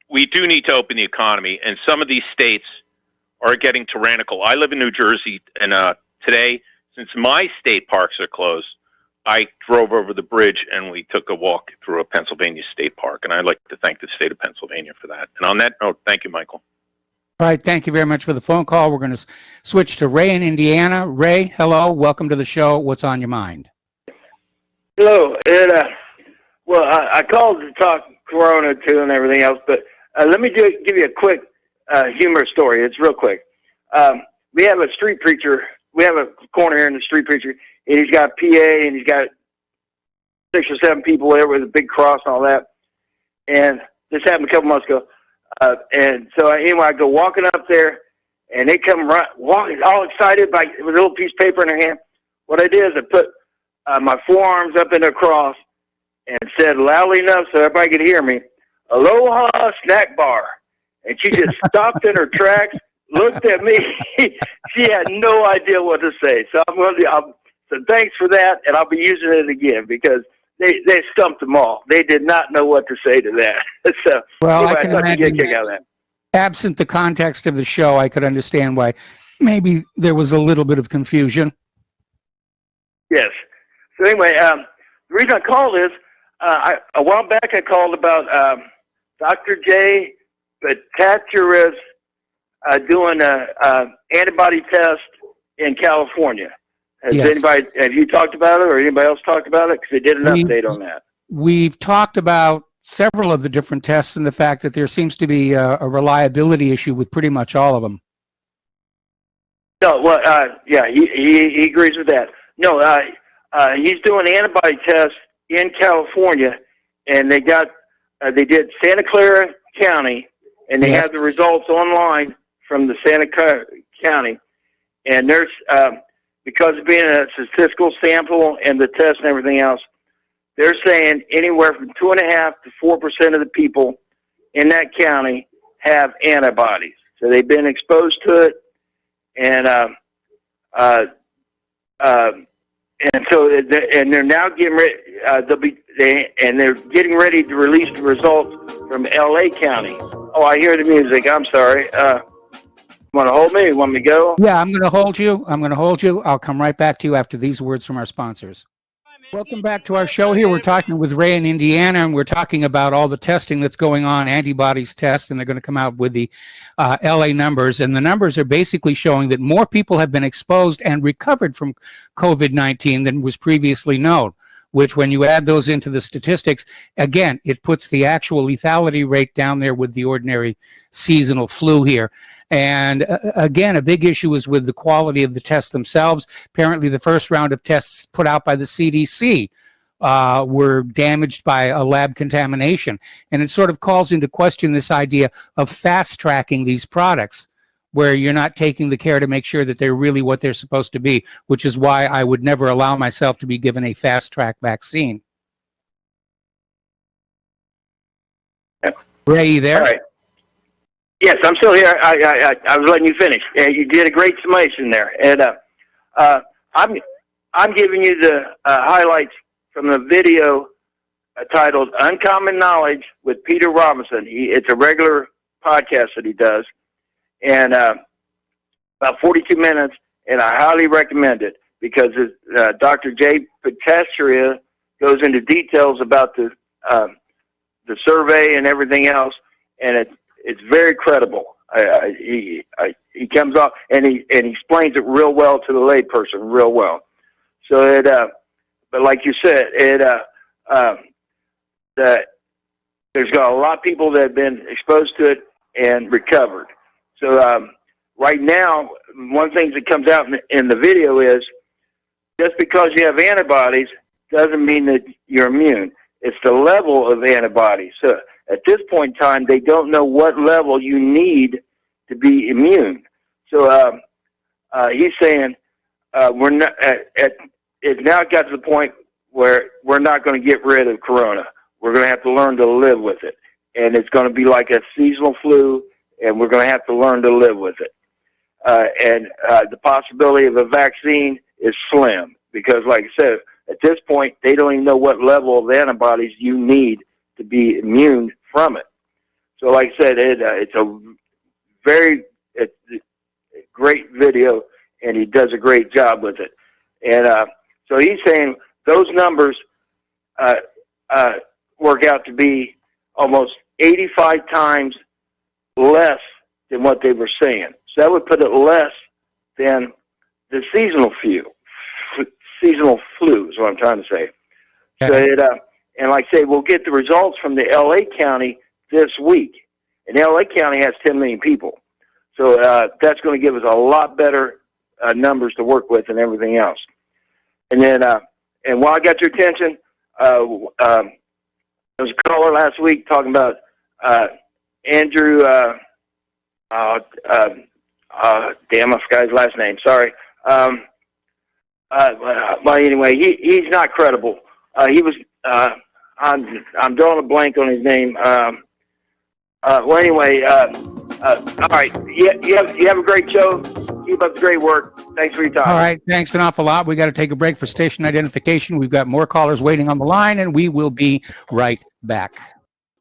we do need to open the economy, and some of these states are getting tyrannical. I live in New Jersey, and today, since my state parks are closed, I drove over the bridge and we took a walk through a Pennsylvania state park, and I'd like to thank the state of Pennsylvania for that. And on that note, thank you, Michael. All right, thank you very much for the phone call. We're going to switch to Ray in Indiana. Ray, hello, welcome to the show. What's on your mind? Hello. Well, I called to talk Corona too and everything else, but let me give you a quick humor story. It's real quick. We have a street preacher. We have a corner here in the street preacher, and he's got a PA, and he's got 6 or 7 people there with a big cross and all that. And this happened a couple months ago. And so anyway, I go walking up there, and they come walking all excited with a little piece of paper in their hand. What I did is I put my forearms up in the cross and said loudly enough so everybody could hear me, "Aloha Snack Bar." And she just stopped in her tracks, looked at me. She had no idea what to say. So so thanks for that, and I'll be using it again because they stumped them all. They did not know what to say to that. So well, anyway, I can I thought you'd imagine get a kick out of that. Absent the context of the show, I could understand why maybe there was a little bit of confusion. Yes. So anyway, the reason I called is a while back I called about Dr. J. Patachera's doing a antibody test in California. Have you talked about it, or anybody else talked about it? Because they did an update on that. We've talked about several of the different tests and the fact that there seems to be a reliability issue with pretty much all of them. No, well, yeah, he agrees with that. No, he's doing antibody tests in California, and they did Santa Clara County, and they have the results online from the Santa Clara County, and there's because of being a statistical sample and the test and everything else, they're saying anywhere from 2.5% to 4% of the people in that county have antibodies. So they've been exposed to it, and so they're now getting ready. They're getting ready to release the results from L.A. County. Oh, I hear the music. I'm sorry. Want to hold me? You want me to go? Yeah, I'm going to hold you. I'll come right back to you after these words from our sponsors. Welcome back to our show here. We're talking with Ray in Indiana, and we're talking about all the testing that's going on, antibodies tests, and they're going to come out with the LA numbers. And the numbers are basically showing that more people have been exposed and recovered from COVID-19 than was previously known, which when you add those into the statistics, again, it puts the actual lethality rate down there with the ordinary seasonal flu here. And again, a big issue is with the quality of the tests themselves. Apparently, the first round of tests put out by the CDC were damaged by a lab contamination. And it sort of calls into question this idea of fast-tracking these products, where you're not taking the care to make sure that they're really what they're supposed to be, which is why I would never allow myself to be given a fast-track vaccine. Ray, you there? All right. Yes, I'm still here. I was letting you finish. You did a great summation there, and I'm giving you the highlights from the video titled "Uncommon Knowledge" with Peter Robinson. It's a regular podcast that he does, and about 42 minutes, and I highly recommend it because Dr. J. Patachera goes into details about the survey and everything else, and it's very credible. He comes off and he explains it real well to the layperson, real well. So but like you said, there's got a lot of people that have been exposed to it and recovered. So right now, one thing that comes out in the video is just because you have antibodies doesn't mean that you're immune. It's the level of antibodies. So at this point in time, they don't know what level you need to be immune. So he's saying we're not it's now got to the point where we're not going to get rid of corona. We're going to have to learn to live with it. And it's going to be like a seasonal flu, and we're going to have to learn to live with it. And the possibility of a vaccine is slim because, like I said, at this point, they don't even know what level of antibodies you need to be immune from it. So, like I said, it's a very great video, and he does a great job with it. And so he's saying those numbers work out to be almost 85 times less than what they were saying. So that would put it less than the seasonal flu is what I'm trying to say. So and like I say, we'll get the results from the L.A. County this week. And L.A. County has 10 million people. So that's going to give us a lot better numbers to work with and everything else. And then, and while I got your attention, there was a caller last week talking about Andrew, damn, I forgot his last name, sorry. Well, anyway, he's not credible. He was, I'm drawing a blank on his name. Well, anyway, all right. You have a great show. Keep up the great work. Thanks for your time. All right. Thanks an awful lot. We got to take a break for station identification. We've got more callers waiting on the line, and we will be right back.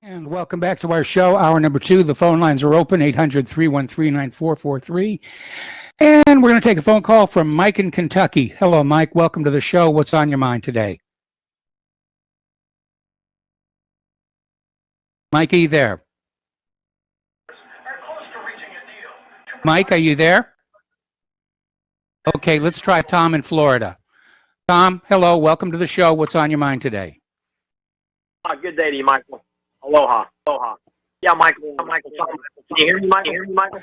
And welcome back to our show, hour number 2. The phone lines are open, 800-313-9443. And we're going to take a phone call from Mike in Kentucky. Hello, Mike. Welcome to the show. What's on your mind today? Mike, are you there? Mike, are you there? Okay, let's try Tom in Florida. Tom, hello. Welcome to the show. What's on your mind today? Good day to you, Michael. Aloha. Aloha. Yeah, Michael. Can you hear me, Michael?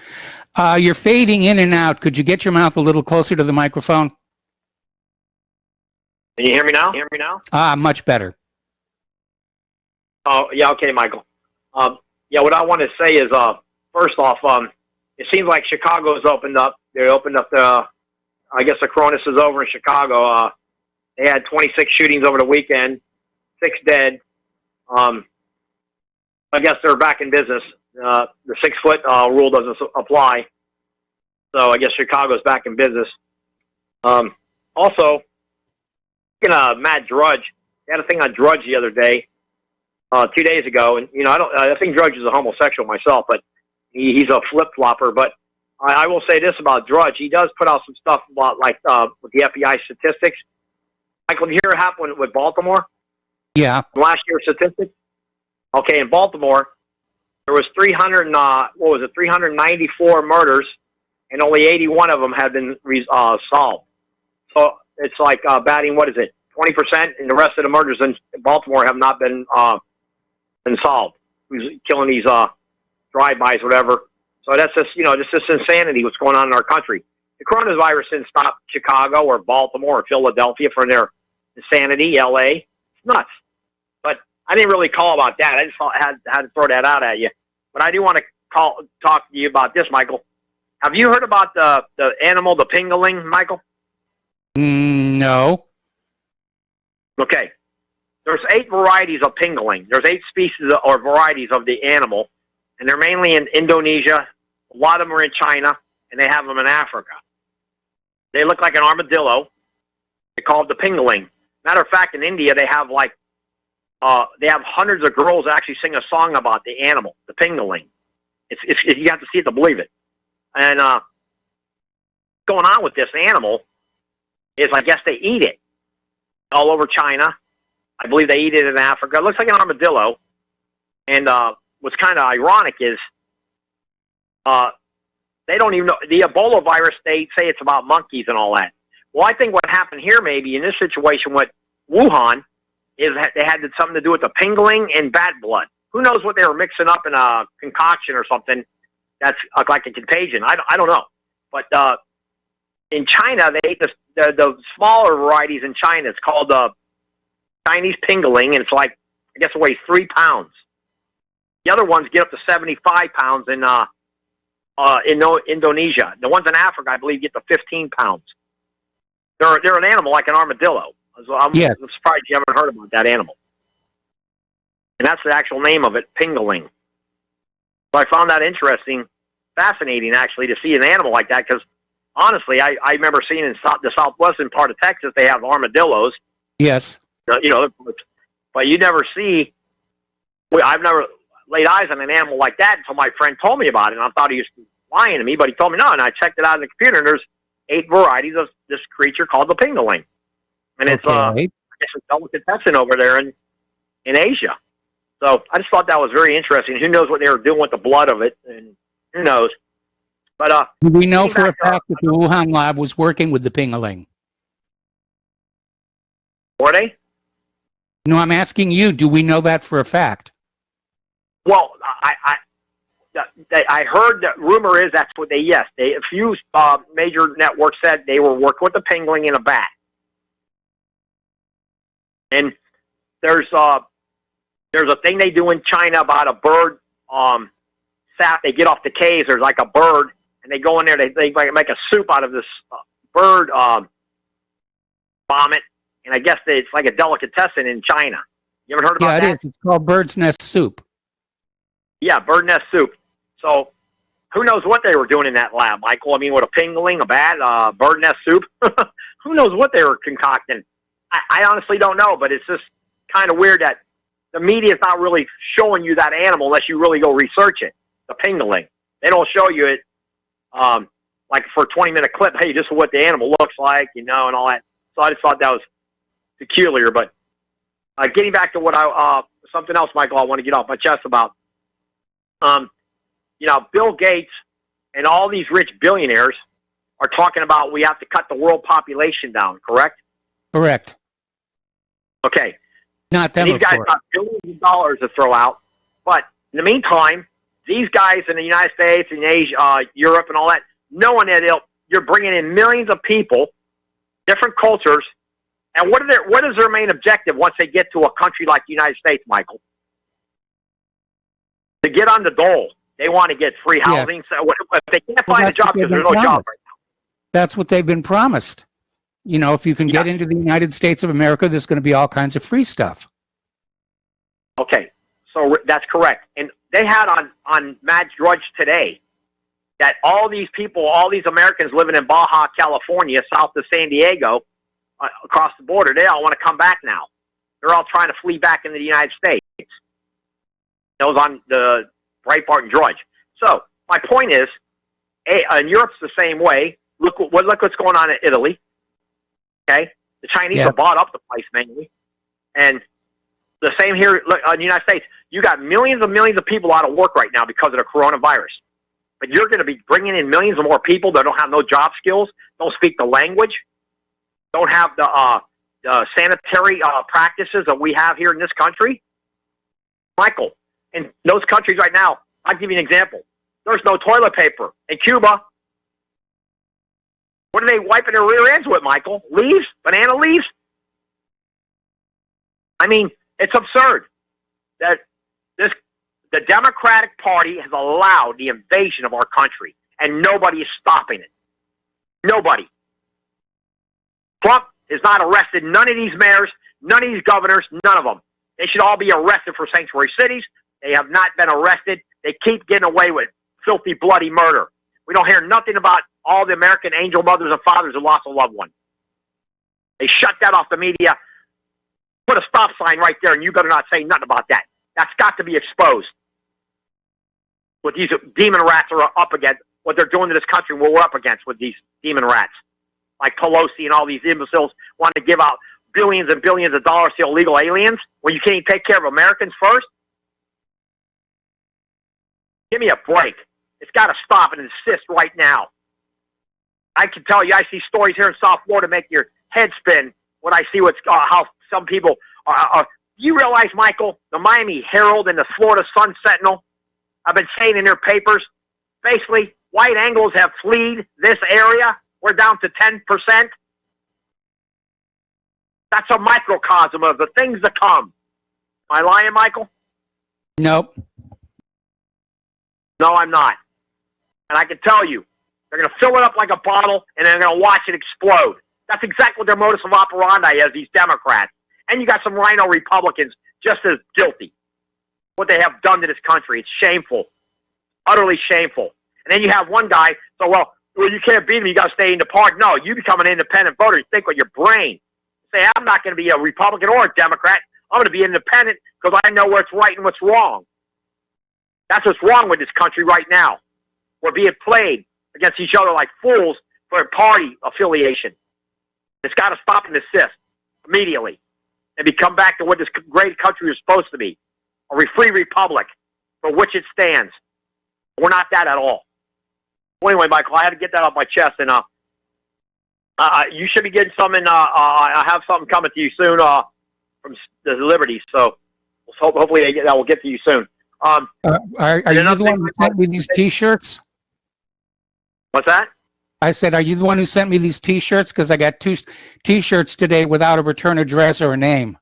You're fading in and out. Could you get your mouth a little closer to the microphone? Can you hear me now? Much better. Oh, yeah, okay, Michael. Yeah, what I want to say is, first off, it seems like Chicago's opened up. They opened up I guess the Cronus is over in Chicago. They had 26 shootings over the weekend, 6 dead. I guess they're back in business. The 6-foot rule doesn't apply. So I guess Chicago's back in business. Also, speaking of Matt Drudge, they had a thing on Drudge the other day, 2 days ago. And, you know, I think Drudge is a homosexual myself, but he's a flip-flopper. But I will say this about Drudge. He does put out some stuff about, like, with the FBI statistics. Michael, did you hear what happened with Baltimore? Yeah. Last year's statistics? Okay, in Baltimore, there was 394 murders, and only 81 of them have been solved. So it's like batting, 20%, and the rest of the murders in Baltimore have not been solved. Who's killing these drive-bys, whatever. So that's just, just this insanity what's going on in our country. The coronavirus didn't stop Chicago or Baltimore or Philadelphia from their insanity, L.A. It's nuts. But I didn't really call about that. I just had to throw that out at you. But I do want to talk to you about this, Michael. Have you heard about the animal, the pangolin, Michael? No. Okay. There's 8 varieties of pangolin. There's 8 species or varieties of the animal, and they're mainly in Indonesia. A lot of them are in China, and they have them in Africa. They look like an armadillo. They call it the pangolin. Matter of fact, in India, they have they have hundreds of girls that actually sing a song about the animal, the pangolin. It's you have to see it to believe it. And what's going on with this animal is, I guess they eat it all over China. I believe they eat it in Africa. It looks like an armadillo. And what's kind of ironic is they don't even know. The Ebola virus, they say it's about monkeys and all that. Well, I think what happened here maybe in this situation with Wuhan is they had something to do with the pangolin and bat blood. Who knows what they were mixing up in a concoction or something that's like a contagion. I don't know. But in China, they eat the smaller varieties in China. It's called Chinese pingling, and it's like, I guess it weighs 3 pounds. The other ones get up to 75 pounds in Indonesia. The ones in Africa, I believe, get to 15 pounds. They're an animal like an armadillo. So I'm surprised you haven't heard about that animal. And that's the actual name of it, pingling. So I found that interesting, fascinating, actually, to see an animal like that, because honestly, I remember seeing in the southwestern part of Texas, they have armadillos. Yes. You know, but you never see, I've never laid eyes on an animal like that until my friend told me about it, and I thought he was lying to me, but he told me no, and I checked it out on the computer, and there's 8 varieties of this creature called the pingling. And it's, I guess, a delicatessen over there in Asia. So I just thought that was very interesting. Who knows what they were doing with the blood of it, and who knows. But we know for a fact that the Wuhan lab was working with the pingling. Were they? No, I'm asking you, do we know that for a fact? Well, I heard that rumor is that's what a few major networks said they were working with the pingling in a bat. And there's a thing they do in China about a bird sap. They get off the caves. There's like a bird, and they go in there. They make a soup out of this bird vomit, and I guess it's like a delicatessen in China. You ever heard about that? Yeah, it is. It's called bird's nest soup. Yeah, bird nest soup. So who knows what they were doing in that lab, Michael? I mean, with a pingling, a bat, bird nest soup. Who knows what they were concocting? I honestly don't know, but it's just kind of weird that the media is not really showing you that animal unless you really go research it, the pingling. They don't show you it like for a 20-minute clip, hey, this is what the animal looks like, you know, and all that. So I just thought that was peculiar. But getting back to what something else, Michael, I want to get off my chest about. You know, Bill Gates and all these rich billionaires are talking about we have to cut the world population down, correct? Correct. Okay. Not them, these guys got billions of dollars to throw out. But in the meantime, these guys in the United States and Asia, Europe and all that, knowing that you're bringing in millions of people, different cultures, and what is their main objective once they get to a country like the United States, Michael? To get on the dole. They want to get free housing. Yes. So if they can't find a job because there's no job right now. That's what they've been promised. You know, if you can get into the United States of America, there's going to be all kinds of free stuff. Okay, so that's correct. And they had on Matt Drudge today that all these people, all these Americans living in Baja, California, south of San Diego, across the border, they all want to come back now. They're all trying to flee back into the United States. That was on the Breitbart and Drudge. So my point is, and Europe's the same way. Look what's going on in Italy. Okay, the Chinese have bought up the place mainly, and the same here in the United States. You got millions of people out of work right now because of the coronavirus. But you're going to be bringing in millions of more people that don't have no job skills, don't speak the language, don't have the sanitary practices that we have here in this country. Michael, in those countries right now, I'll give you an example. There's no toilet paper. In Cuba, what are they wiping their rear ends with, Michael? Leaves? Banana leaves? I mean, it's absurd that the Democratic Party has allowed the invasion of our country, and nobody is stopping it. Nobody. Trump has not arrested none of these mayors, none of these governors, none of them. They should all be arrested for sanctuary cities. They have not been arrested. They keep getting away with filthy, bloody murder. We don't hear nothing about all the American angel mothers and fathers who lost a loved one. They shut that off the media. Put a stop sign right there, and you better not say nothing about that. That's got to be exposed. What these demon rats are up against, what they're doing to this country, what we're up against with these demon rats. Like Pelosi and all these imbeciles want to give out billions and billions of dollars to illegal aliens when you can't even take care of Americans first. Give me a break. It's got to stop and insist right now. I can tell you, I see stories here in South Florida make your head spin when I see how some people are. Do you realize, Michael, the Miami Herald and the Florida Sun Sentinel have been saying in their papers, basically, white Anglos have fled this area. We're down to 10%. That's a microcosm of the things to come. Am I lying, Michael? Nope. No, I'm not. And I can tell you, they're going to fill it up like a bottle, and they're going to watch it explode. That's exactly what their modus of operandi is, these Democrats. And you got some rhino Republicans just as guilty. What they have done to this country. It's shameful. Utterly shameful. And then you have one guy, well, you can't beat him, you got to stay in the park. No, you become an independent voter. You think with your brain. Say, I'm not going to be a Republican or a Democrat. I'm going to be independent because I know what's right and what's wrong. That's what's wrong with this country right now. We're being played against each other like fools for party affiliation. It's got to stop and desist immediately and become back to what this great country is supposed to be, a free republic for which it stands. We're not that at all. Well, anyway, Michael, I had to get that off my chest, and you should be getting some, and I have something coming to you soon from the Liberty, so hopefully that will get to you soon. Are you the one who sent me these T-shirts? What's that? I said, are you the one who sent me these T-shirts? Because I got 2 T-shirts today without a return address or a name.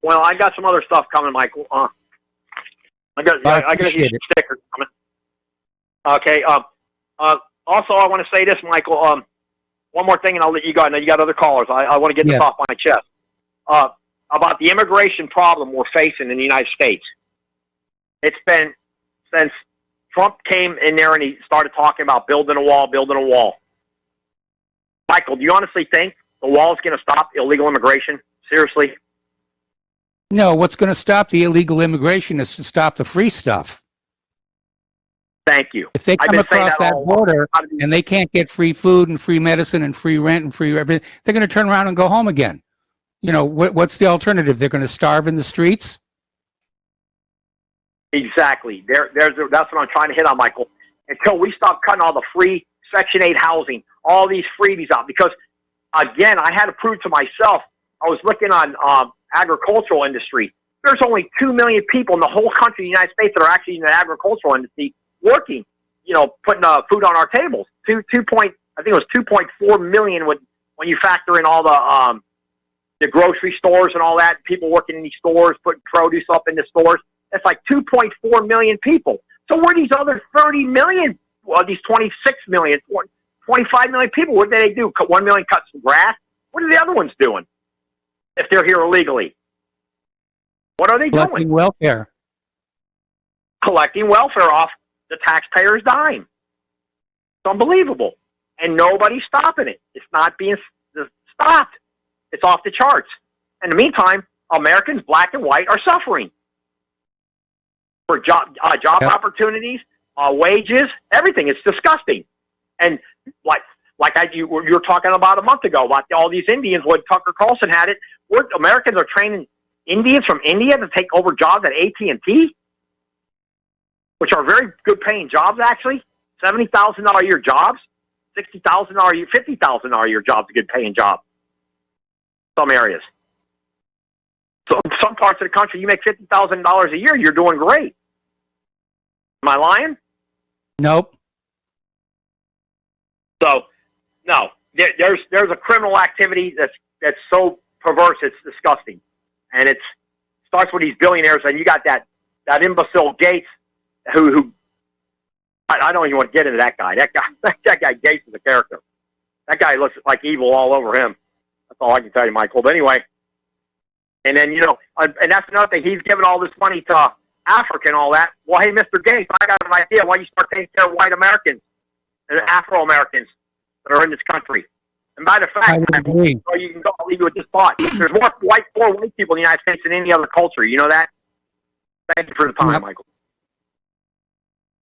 Well, I got some other stuff coming, Michael. I got these stickers coming. Okay. Also, I want to say this, Michael. One more thing, and I'll let you go. I know you got other callers. I want to get this off my chest. About the immigration problem we're facing in the United States. It's been since Trump came in there and he started talking about building a wall. Michael, do you honestly think the wall is going to stop illegal immigration? Seriously? No, what's going to stop the illegal immigration is to stop the free stuff. Thank you. If they come across that border and they can't get free food and free medicine and free rent and free everything, they're going to turn around and go home again. You know, what's the alternative? They're going to starve in the streets? Exactly. That's what I'm trying to hit on, Michael. Until we stop cutting all the free Section 8 housing, all these freebies out. Because, again, I had to prove to myself, I was looking on agricultural industry. There's only 2 million people in the whole country, the United States, that are actually in the agricultural industry working, putting food on our tables. I think it was 2.4 million when you factor in all the grocery stores and all that, people working in these stores, putting produce up in the stores. It's like 2.4 million people. So where are these other 30 million, these 26 million, 25 million people, what do they do? 1 million cut some grass? What are the other ones doing if they're here illegally? What are they doing? Collecting welfare. Collecting welfare off the taxpayer's dime. It's unbelievable. And nobody's stopping it. It's not being stopped. It's off the charts. In the meantime, Americans, black and white, are suffering for job opportunities, wages, everything. It's disgusting. And you were talking about a month ago about all these Indians, when Tucker Carlson had it, Americans are training Indians from India to take over jobs at AT&T, which are very good paying jobs, actually. $70,000 a year jobs, $60,000 a year, $50,000 a year jobs, a good paying job. Some areas. So in some parts of the country, you make $50,000 a year, you're doing great. Am I lying? Nope. So, no, there's a criminal activity that's so perverse, it's disgusting, and it starts with these billionaires, and you got that imbecile Gates, who I don't even want to get into that guy. That guy Gates is a character. That guy looks like evil all over him. That's all I can tell you, Michael. But anyway, and then, and that's another thing. He's giving all this money to Africa and all that. Well, hey, Mr. Gates, I got an idea. Why you start taking care of white Americans and Afro-Americans that are in this country? And by the fact, you can go, I'll leave you with this thought. There's more white people in the United States than any other culture. You know that? Thank you for the time, Michael.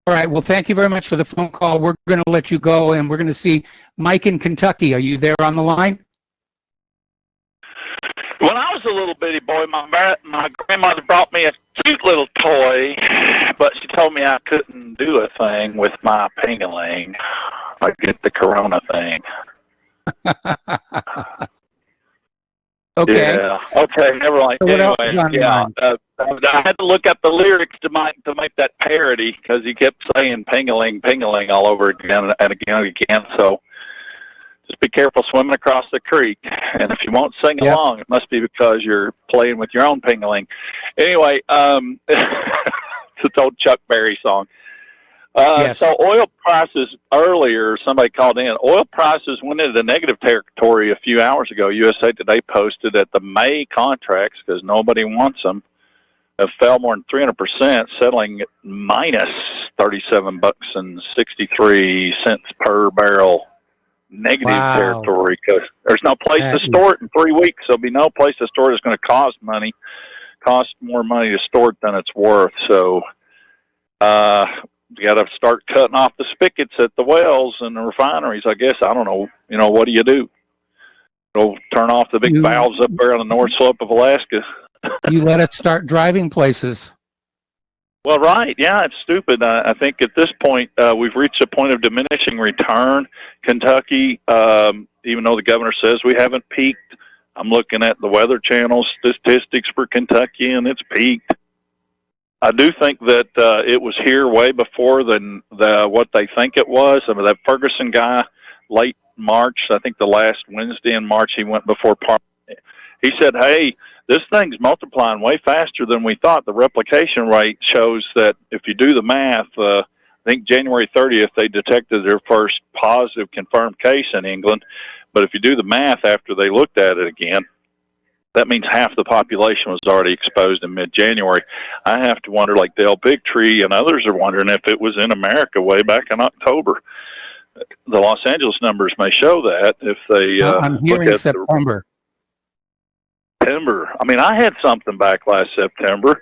All right. Well, thank you very much for the phone call. We're going to let you go, and we're going to see Mike in Kentucky. Are you there on the line? When I was a little bitty boy, my grandmother brought me a cute little toy, but she told me I couldn't do a thing with my ping-a-ling. I get the corona thing. Okay. Yeah. Okay. Never mind. So anyway, yeah. I had to look up the lyrics to make that parody because he kept saying "ping-a-ling, ping-a-ling" all over again and again and again. So just be careful swimming across the creek. And if you won't sing along, it must be because you're playing with your own ping-a-ling. Anyway, it's an old Chuck Berry song. So oil prices earlier, somebody called in. Oil prices went into negative territory a few hours ago. USA Today posted that the May contracts, because nobody wants them, have fell more than 300%, settling at minus $37.63 per barrel. Negative territory because there's no place to store it in 3 weeks. There'll be no place to store it. It's going to cost more money to store it than it's worth. So, you got to start cutting off the spigots at the wells and the refineries. I guess I don't know. What do you do? Go turn off the big valves up there on the north slope of Alaska. You let it start driving places. Well, right. Yeah, it's stupid. I think at this point, we've reached a point of diminishing return. Kentucky, even though the governor says we haven't peaked, I'm looking at the Weather Channel statistics for Kentucky, and it's peaked. I do think that it was here way before than what they think it was. I mean, that Ferguson guy, late March, I think the last Wednesday in March, he went before Parliament. He said, hey, this thing's multiplying way faster than we thought. The replication rate shows that if you do the math, I think January 30th, they detected their first positive confirmed case in England. But if you do the math after they looked at it again, that means half the population was already exposed in mid-January. I have to wonder, like Dale Bigtree and others are wondering, if it was in America way back in October. The Los Angeles numbers may show that if they I'm hearing September. September. I mean, I had something back last September. A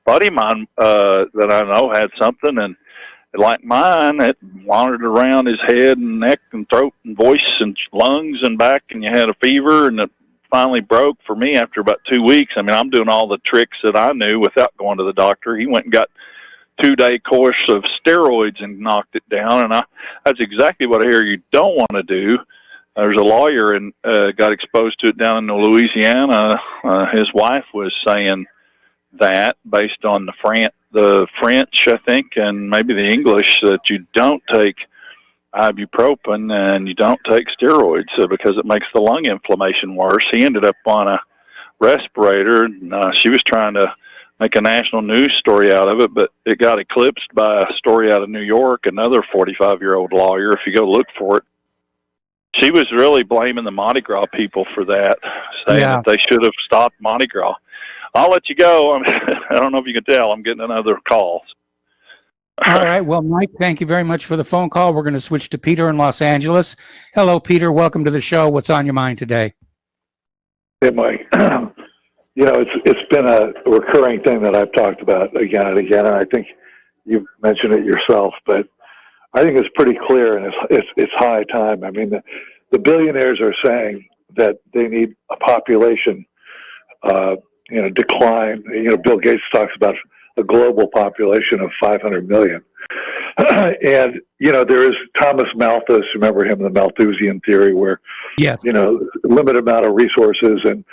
buddy of mine that I know had something, and like mine, it wandered around his head and neck and throat and voice and lungs and back, and you had a fever, and it finally broke for me after about 2 weeks. I mean, I'm doing all the tricks that I knew without going to the doctor. He went and got 2-day course of steroids and knocked it down, and that's exactly what I hear you don't want to do. There's a lawyer and got exposed to it down in Louisiana. His wife was saying that based on the French, I think, and maybe the English, that you don't take ibuprofen and you don't take steroids because it makes the lung inflammation worse. He ended up on a respirator, and she was trying to make a national news story out of it, but it got eclipsed by a story out of New York, another 45-year-old lawyer, if you go look for it. She was really blaming the Mardi Gras people for that, saying that they should have stopped Mardi Gras. I'll let you go. I don't know if you can tell. I'm getting another call. All right. Well, Mike, thank you very much for the phone call. We're going to switch to Peter in Los Angeles. Hello, Peter. Welcome to the show. What's on your mind today? Hey, Mike. It's been a recurring thing that I've talked about again and again, and I think you've mentioned it yourself, but I think it's pretty clear, and it's high time. I mean, the billionaires are saying that they need a population, decline. Bill Gates talks about a global population of 500 million. And, there is Thomas Malthus, remember him, the Malthusian theory, where, limited amount of resources and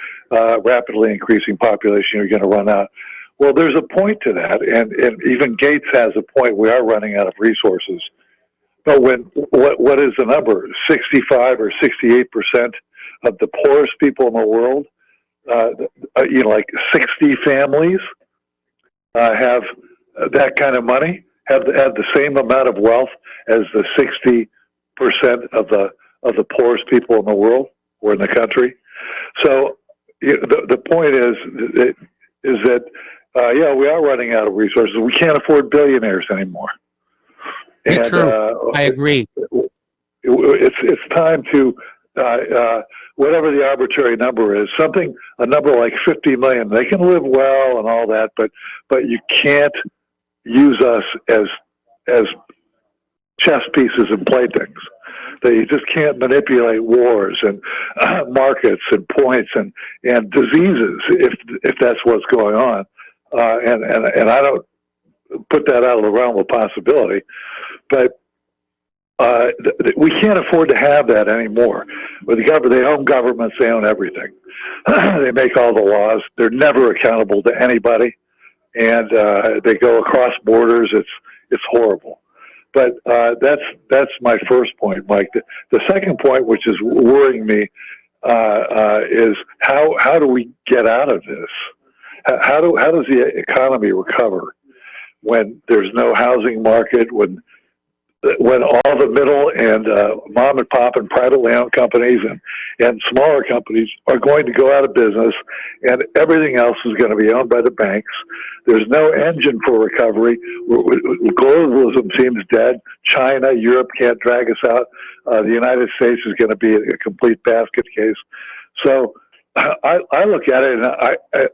rapidly increasing population, you're going to run out. Well, there's a point to that, and even Gates has a point. We are running out of resources. But what is the number? 65 or 68% of the poorest people in the world, like 60 families have that kind of money, have the same amount of wealth as the 60% of the poorest people in the world or in the country. So the point is that we are running out of resources. We can't afford billionaires anymore. And, true. I agree. It's time to whatever the arbitrary number is, a number like 50 million. They can live well and all that, but you can't use us as chess pieces and playthings. That you just can't manipulate wars and markets and points and diseases if that's what's going on. And I don't put that out of the realm of possibility, but we can't afford to have that anymore. With they own governments, they own everything. They make all the laws. They're never accountable to anybody. and they go across borders. It's horrible. But that's my first point, Mike. The second point, which is worrying me, is how do we get out of this? How does the economy recover when there's no housing market, when all the middle and mom and pop and privately owned companies and smaller companies are going to go out of business, and everything else is going to be owned by the banks? There's no engine for recovery. Globalism seems dead. China, Europe can't drag us out. The United States is going to be a complete basket case. So I look at it,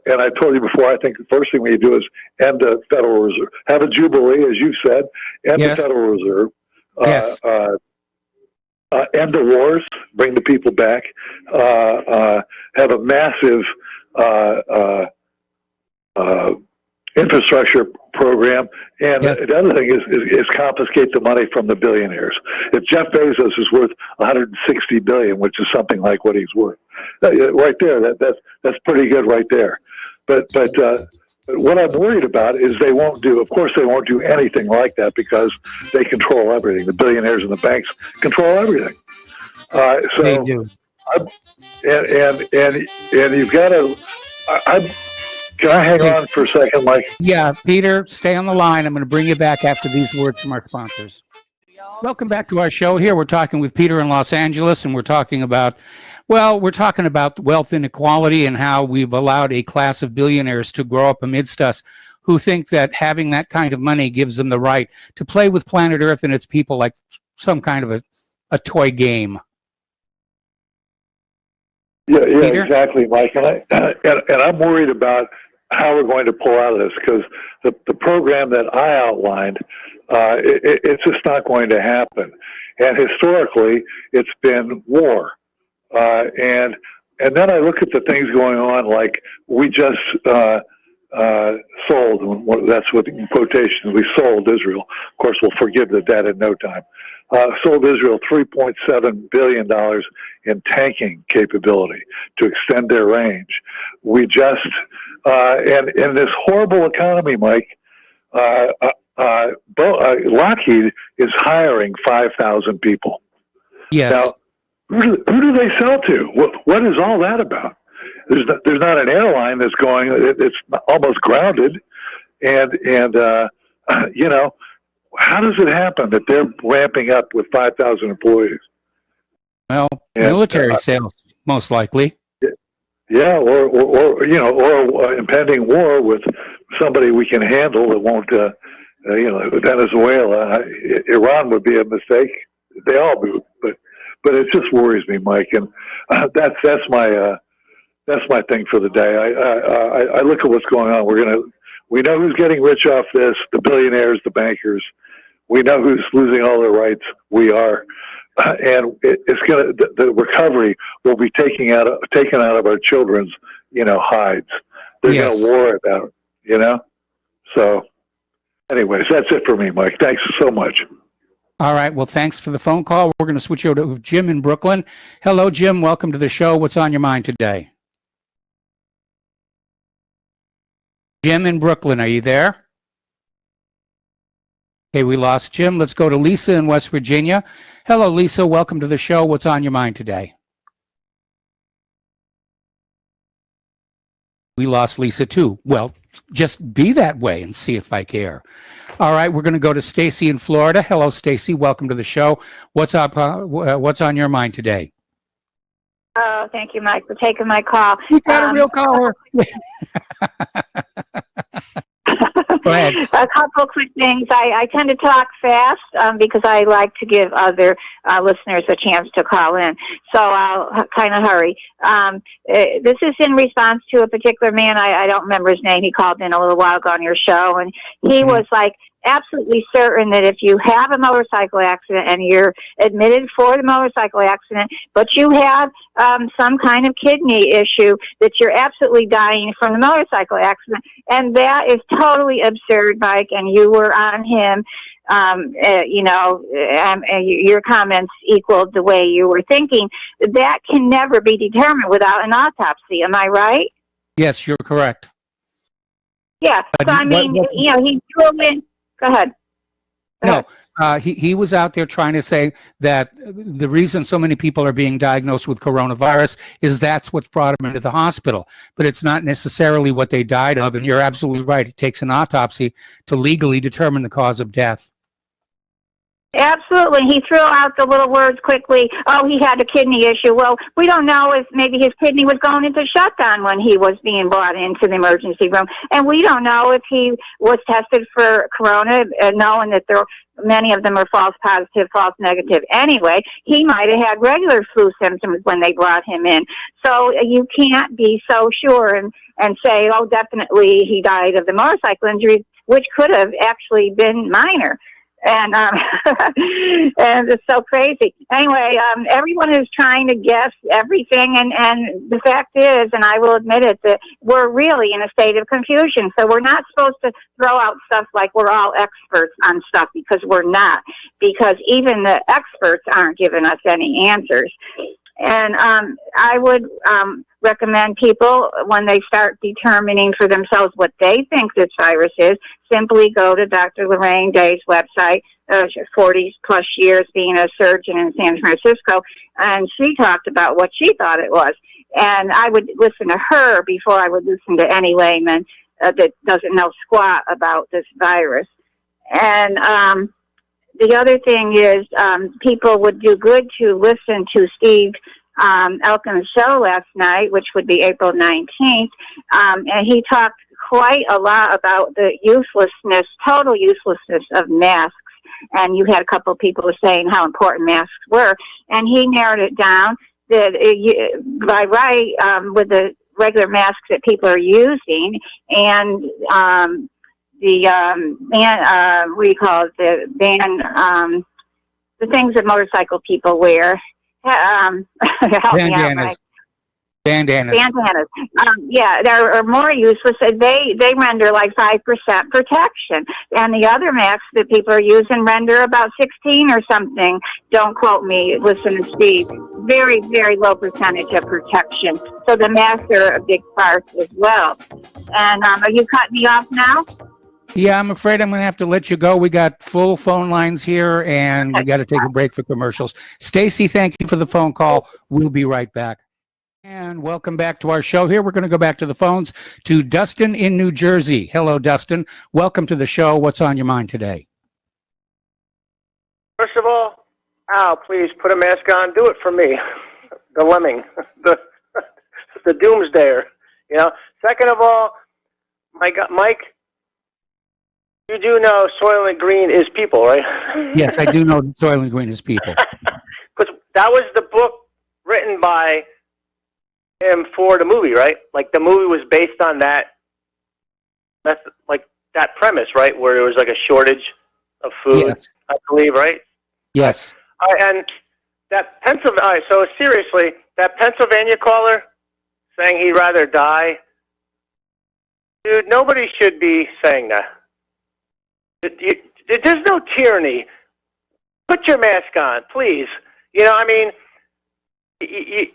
and I told you before, I think the first thing we do is end the Federal Reserve. Have a jubilee, as you said, end the Federal Reserve. Yes. End the wars, bring the people back, have a massive infrastructure program, and the other thing is confiscate the money from the billionaires. If Jeff Bezos is worth $160 billion, which is something like what he's worth, right there, that's pretty good right there. But what I'm worried about is they won't do. Of course, they won't do anything like that because they control everything. The billionaires and the banks control everything. So they do. And you've got to. Can I hang on for a second, Mike? Yeah, Peter, stay on the line. I'm going to bring you back after these words from our sponsors. Welcome back to our show. Here we're talking with Peter in Los Angeles, and we're talking about wealth inequality and how we've allowed a class of billionaires to grow up amidst us who think that having that kind of money gives them the right to play with planet Earth and its people like some kind of a toy game. Yeah, exactly, Mike. And I'm worried about how we're going to pull out of this, because the program that I outlined, it's just not going to happen. And historically, it's been war. And then I look at the things going on, like we just sold, that's what in quotations, we sold Israel. Of course, we'll forgive the debt in no time. Sold Israel $3.7 billion in tanking capability to extend their range. We just, and in this horrible economy, Mike, Lockheed is hiring 5,000 people. Yes. Now, who do they sell to? What is all that about? There's not an airline that's going. It's almost grounded, and you know, how does it happen that they're ramping up with 5,000 employees? Well, military sales, most likely. Yeah, or you know, or impending war with somebody we can handle that won't. You know, Venezuela, Iran would be a mistake. They all do, but it just worries me, Mike, and that's my thing for the day. I look at what's going on. We know who's getting rich off this: the billionaires, the bankers. We know who's losing all their rights. We are, and the recovery will be taken out of our children's, hides. They're going to war about it, So, anyways, that's it for me, Mike. Thanks so much. All right. Well, thanks for the phone call. We're going to switch over to Jim in Brooklyn. Hello, Jim. Welcome to the show. What's on your mind today? Jim in Brooklyn, are you there? Okay, we lost Jim. Let's go to Lisa in West Virginia. Hello, Lisa. Welcome to the show. What's on your mind today? We lost Lisa too. Well, just be that way and see if I care. All right, we're going to go to Stacy in Florida. Hello, Stacy. Welcome to the show. What's up? What's on your mind today? Oh, thank you, Mike, for taking my call. You got a real caller. Go ahead. A couple of quick things. I tend to talk fast because I like to give other listeners a chance to call in. So I'll kind of hurry. This is in response to a particular man. I don't remember his name. He called in a little while ago on your show, and he was like, absolutely certain that if you have a motorcycle accident and you're admitted for the motorcycle accident, but you have some kind of kidney issue, that you're absolutely dying from the motorcycle accident. And that is totally absurd, Mike, and you were on him. Your comments equaled the way you were thinking. That can never be determined without an autopsy. Am I right? Yes, you're correct. Yeah. So I mean, he threw in. Go ahead. No, he was out there trying to say that the reason so many people are being diagnosed with coronavirus is that's what's brought them into the hospital. But it's not necessarily what they died of. And you're absolutely right. It takes an autopsy to legally determine the cause of death. Absolutely. He threw out the little words quickly. Oh, he had a kidney issue. Well, we don't know if maybe his kidney was going into shutdown when he was being brought into the emergency room. And we don't know if he was tested for corona, knowing that many of them are false positive, false negative. Anyway, he might have had regular flu symptoms when they brought him in. So you can't be so sure and say, oh, definitely he died of the motorcycle injury, which could have actually been minor. And and it's so crazy. Anyway, everyone is trying to guess everything, and the fact is, and I will admit it, that we're really in a state of confusion. So we're not supposed to throw out stuff like we're all experts on stuff, because we're not. Because even the experts aren't giving us any answers. And I would recommend people, when they start determining for themselves what they think this virus is, simply go to Dr. Lorraine Day's website, 40 plus years being a surgeon in San Francisco, and she talked about what she thought it was. And I would listen to her before I would listen to any layman that doesn't know squat about this virus. And the other thing is, people would do good to listen to Steve Elkin's show last night, which would be April 19th, and he talked quite a lot about the total uselessness of masks. And you had a couple of people saying how important masks were, and he narrowed it down that by right, with the regular masks that people are using, and what do you call it, the things that motorcycle people wear. Help me out, Mike. Bandanas. Yeah, they're more useless. They render like 5% protection, and the other masks that people are using render about 16 or something. Don't quote me. Listen to Steve. Very, very low percentage of protection. So the masks are a big part as well. And are you cutting me off now? Yeah, I'm afraid I'm going to have to let you go. We got full phone lines here, and we got to take a break for commercials. Stacy, thank you for the phone call. We'll be right back. And welcome back to our show here. We're going to go back to the phones to Dustin in New Jersey. Hello, Dustin. Welcome to the show. What's on your mind today? First of all, Al, please put a mask on. Do it for me, the lemming, the doomsdayer. Second of all, Mike, you do know Soylent Green is people, right? Yes, I do know Soylent Green is people. Because that was the book written by him for the movie, right? Like the movie was based on that premise, right? Where there was like a shortage of food, yes. I believe, right? Yes. And that Pennsylvania. So seriously, that Pennsylvania caller saying he'd rather die, dude. Nobody should be saying that. There's no tyranny. Put your mask on, please. I mean,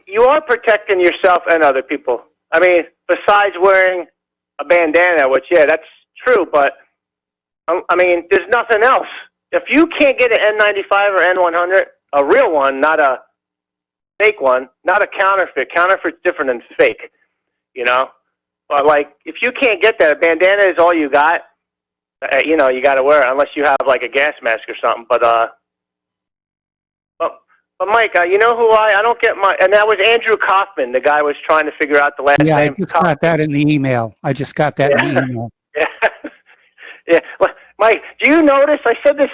you are protecting yourself and other people. I mean, besides wearing a bandana, which, yeah, that's true, but, I mean, there's nothing else. If you can't get an N95 or N100, a real one, not a fake one, not a counterfeit. Counterfeit's different than fake, But, like, if you can't get that, a bandana is all you got. You got to wear it unless you have like a gas mask or something. But Mike, you know who I don't get and that was Andrew Kaufman. The guy was trying to figure out the last name. Yeah, I just got that in the email. In the email. Yeah. Yeah. Well, Mike, do you notice? I said this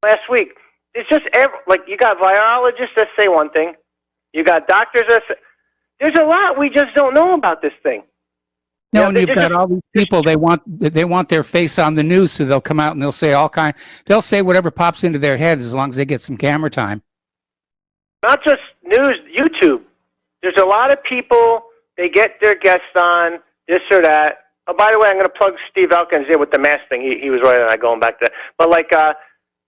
last week. It's just you got virologists that say one thing, you got doctors that say there's a lot we just don't know about this thing. No, and you've got all these people. They want their face on the news, so they'll come out and they'll say they'll say whatever pops into their head as long as they get some camera time. Not just news, YouTube. There's a lot of people. They get their guests on this or that. Oh, by the way, I'm going to plug Steve Elkins here with the mask thing. He was right on that, going back to that. But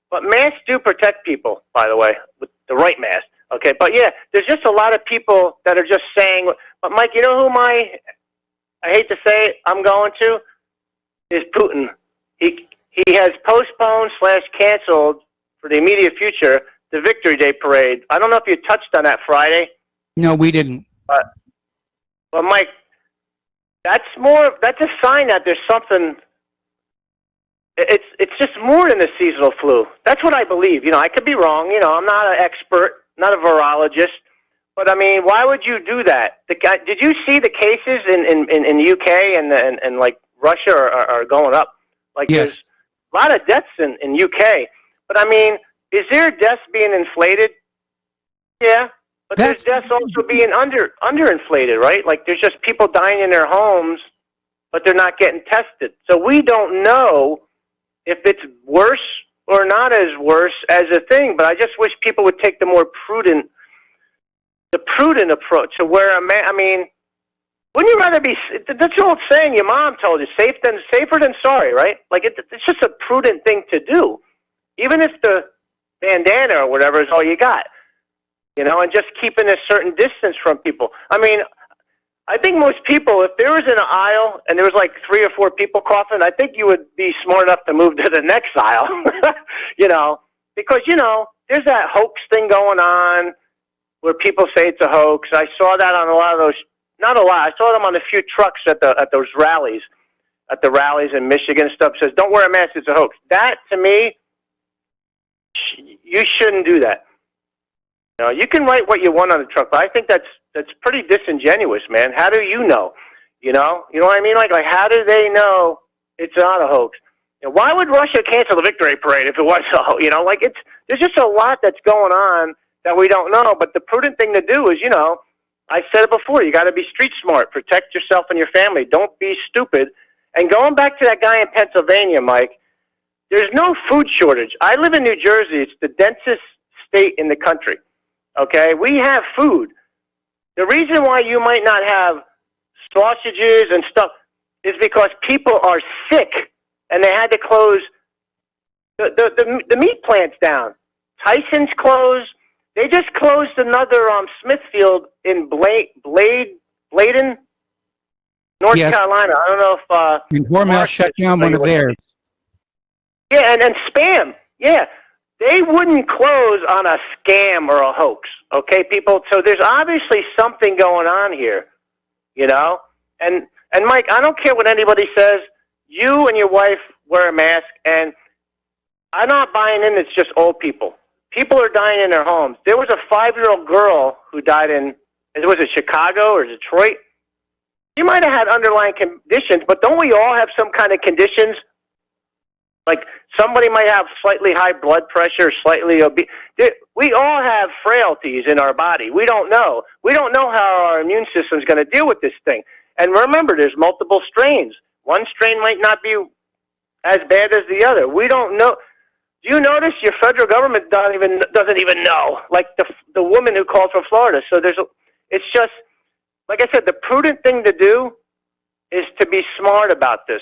but masks do protect people. By the way, with the right mask. Okay, but yeah, there's just a lot of people that are just saying. But Mike, you know who my I hate to say it, I'm going to, is Putin. He has postponed / canceled for the immediate future the Victory Day parade. I don't know if you touched on that Friday. No, we didn't. But Mike, that's a sign that there's something. It's just more than the seasonal flu. That's what I believe. I could be wrong. I'm not an expert, not a virologist. But I mean, why would you do that? Did you see the cases in the UK and like Russia are going up? Like yes. There's a lot of deaths in UK. But I mean, is there deaths being inflated? Yeah. But there's deaths also being underinflated, right? Like there's just people dying in their homes, but they're not getting tested. So we don't know if it's worse or not as worse as a thing. But I just wish people would take the more prudent approach to where I mean, wouldn't you rather be? That's the old saying your mom told you: safer than sorry, right? Like it's just a prudent thing to do, even if the bandana or whatever is all you got. And just keeping a certain distance from people. I mean, I think most people, if there was an aisle and there was like 3 or 4 people coughing, I think you would be smart enough to move to the next aisle, because, there's that hoax thing going on where people say it's a hoax. I saw that on a lot of those, not a lot, I saw them on a few trucks at those rallies, at the rallies in Michigan and stuff, says, don't wear a mask, it's a hoax. That, to me, you shouldn't do that. You can write what you want on the truck, but I think that's pretty disingenuous, man. How do you know? You know what I mean? Like how do they know it's not a hoax? Why would Russia cancel the Victory Parade if it was so? There's just a lot that's going on that we don't know. But the prudent thing to do is, I said it before, you got to be street smart, protect yourself and your family. Don't be stupid. And going back to that guy in Pennsylvania, Mike, there's no food shortage. I live in New Jersey. It's the densest state in the country. Okay, we have food. The reason why you might not have sausages and stuff is because people are sick and they had to close the meat plants down. Tyson's closed. They just closed another Smithfield in Bladen, North Carolina. I don't know if and Hormel shut down one of theirs. Yeah, and Spam. Yeah. They wouldn't close on a scam or a hoax, okay, people? So there's obviously something going on here, And Mike, I don't care what anybody says. You and your wife wear a mask, and I'm not buying in it's just old people. People are dying in their homes. There was a 5-year-old girl who died was it Chicago or Detroit? She might have had underlying conditions, but don't we all have some kind of conditions? Like somebody might have slightly high blood pressure, slightly obese. We all have frailties in our body. We don't know. We don't know how our immune system is going to deal with this thing. And remember, there's multiple strains. One strain might not be as bad as the other. We don't know. Do you notice your federal government doesn't even know? Like the woman who called from Florida. So it's just, like I said, the prudent thing to do is to be smart about this.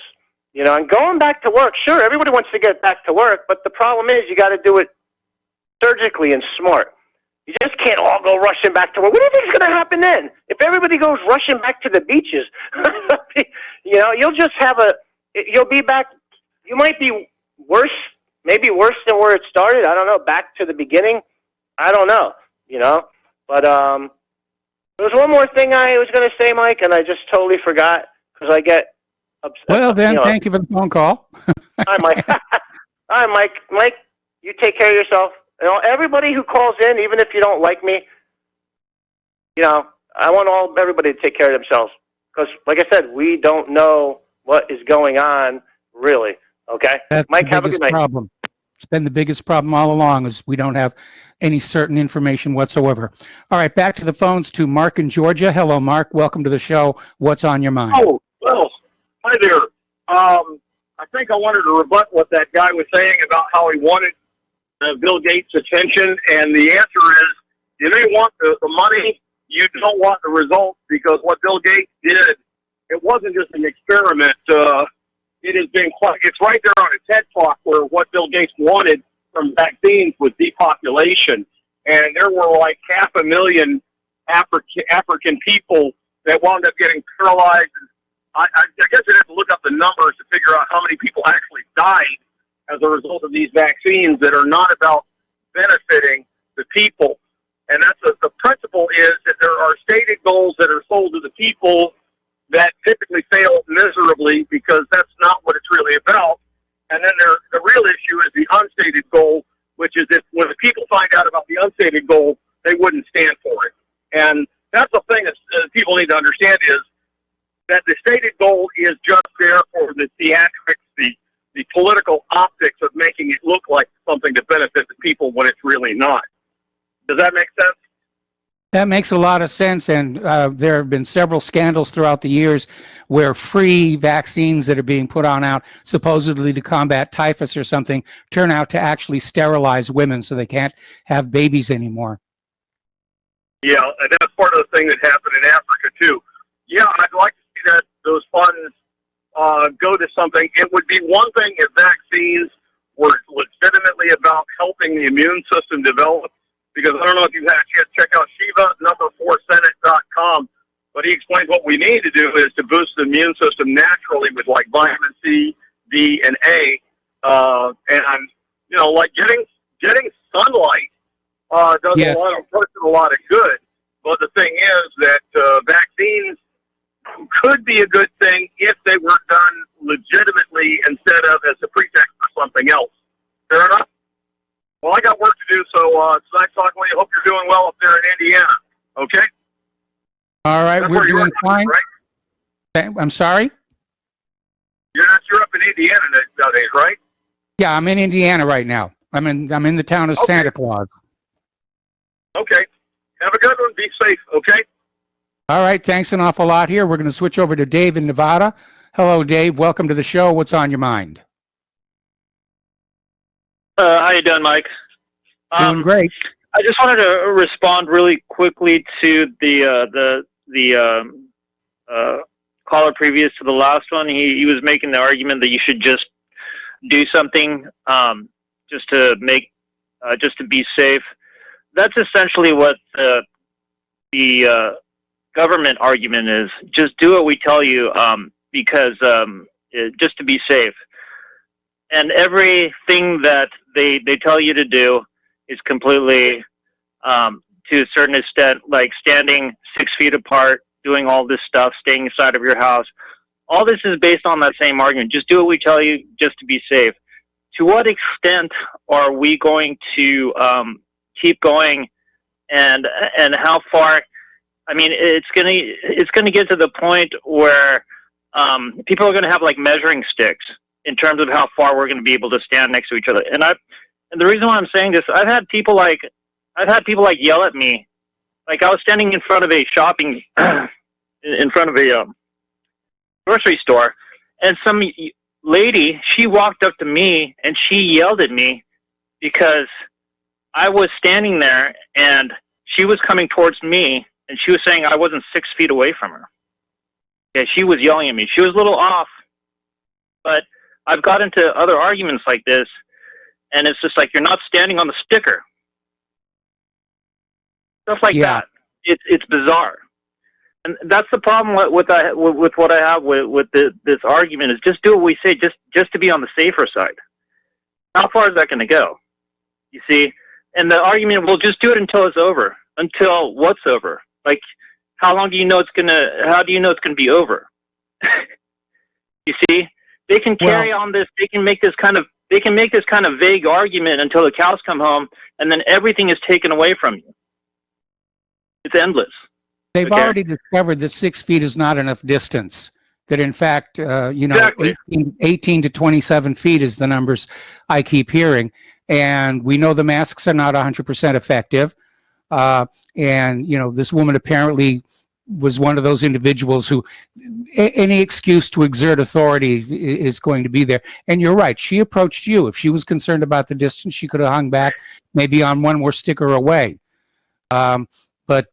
And going back to work, sure, everybody wants to get back to work, but the problem is you got to do it surgically and smart. You just can't all go rushing back to work. What do you think is going to happen then? If everybody goes rushing back to the beaches, you'll just you'll be back, you might be worse, maybe worse than where it started. I don't know, back to the beginning. I don't know, But there was one more thing I was going to say, Mike, and I just totally forgot because I get upset. Well, then, thank you for the phone call. Hi, Mike. Hi, Mike. Mike, you take care of yourself. Everybody who calls in, even if you don't like me, I want everybody to take care of themselves. Because, like I said, we don't know what is going on, really. Okay? That's Mike, the have a good biggest night. problem. It's been the biggest problem all along is we don't have any certain information whatsoever. All right, back to the phones to Mark in Georgia. Hello, Mark. Welcome to the show. What's on your mind? Oh, well, hi there. I think I wanted to rebut what that guy was saying about how he wanted Bill Gates' attention, and the answer is you may want the money, you don't want the results, because what Bill Gates did, it wasn't just an experiment. It has been it's right there on a TED Talk where what Bill Gates wanted from vaccines was depopulation. And there were like 500,000 African people that wound up getting paralyzed, I guess you'd have to look up the numbers to figure out how many people actually died as a result of these vaccines that are not about benefiting the people. And that's the principle is that there are stated goals that are sold to the people that typically fail miserably because that's not what it's really about. And then the real issue is the unstated goal, which is if when the people find out about the unstated goal, they wouldn't stand for it. And that's the thing that people need to understand is that the stated goal is just there for the theatrics, the political optics of making it look like something to benefit the people when it's really not. Does that make sense? That makes a lot of sense, and there have been several scandals throughout the years where free vaccines that are being put on out, supposedly to combat typhus or something, turn out to actually sterilize women so they can't have babies anymore. Yeah, and that's part of the thing that happened in Africa, too. Yeah, I'd like to see that those funds go to something. It would be one thing if vaccines were legitimately about helping the immune system develop, because I don't know if you've had a chance to check out Shiva4Senate.com, but he explains what we need to do is to boost the immune system naturally with like vitamin C, D, and A, and you know, like getting sunlight does Yes. a lot of good. But the thing is that vaccines could be a good thing if they were done legitimately instead of as a pretext for something else. Fair enough? Well, I got work to do, so it's nice talking with you. Hope you're doing well up there in Indiana. Okay? All right, That's we're where you doing are, fine. right? I'm sorry? You're up in Indiana nowadays, right? Yeah, I'm in Indiana right now. I'm in the town of Santa Claus. Okay. Have a good one. Be safe, okay? All right, thanks an awful lot here. We're going to switch over to Dave in Nevada. Hello, Dave. Welcome to the show. What's on your mind? How you doing, Mike? Doing great. I just wanted to respond really quickly to the caller previous to the last one. He was making the argument that you should just do something just to be safe. That's essentially what the government argument is. Just do what we tell you because just to be safe. And everything that they tell you to do is completely, to a certain extent, like standing 6 feet apart, doing all this stuff, staying inside of your house. All this is based on that same argument. Just do what we tell you just to be safe. To what extent are we going to keep going and how far? I mean, it's gonna get to the point where people are gonna have like measuring sticks in terms of how far we're going to be able to stand next to each other. And the reason why I'm saying this, I've had people like yell at me. Like I was standing in front of a shopping, in front of a grocery store, and some lady, she walked up to me and she yelled at me because I was standing there and she was coming towards me and she was saying I wasn't 6 feet away from her. Yeah, she was yelling at me. She was a little off, but I've got into other arguments like this, and it's just like you're not standing on the sticker. Stuff like that. It's bizarre, and that's the problem with what I have with this argument is just do what we say, just to be on the safer side. How far is that going to go? You see, and the argument, well, just do it until it's over. Until what's over? Like, how do you know it's gonna be over? You see. They can carry on this. They can make this kind of vague argument until the cows come home, and then everything is taken away from you. It's endless. They've already discovered that 6 feet is not enough distance. That in fact, Exactly. 18 to 27 feet is the numbers I keep hearing, and we know the masks are not 100% effective. And this woman apparently was one of those individuals who any excuse to exert authority is going to be there. And you're right. She approached you. If she was concerned about the distance, she could have hung back maybe on one more sticker away. But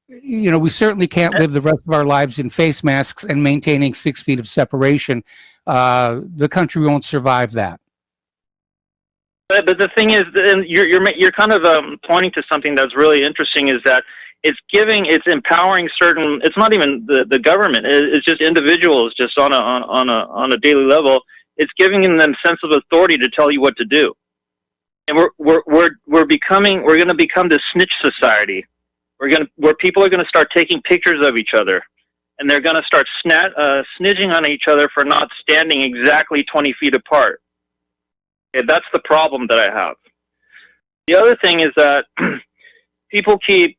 we certainly can't live the rest of our lives in face masks and maintaining 6 feet of separation. The country won't survive that. But the thing is, and you're kind of pointing to something that's really interesting, is that it's empowering certain. It's not even the government. It's just individuals, just on a daily level. It's giving them a sense of authority to tell you what to do. And we're going to become this snitch society. Where people are going to start taking pictures of each other, and they're going to start snitching on each other for not standing exactly 20 feet apart. Okay, that's the problem that I have. The other thing is that people keep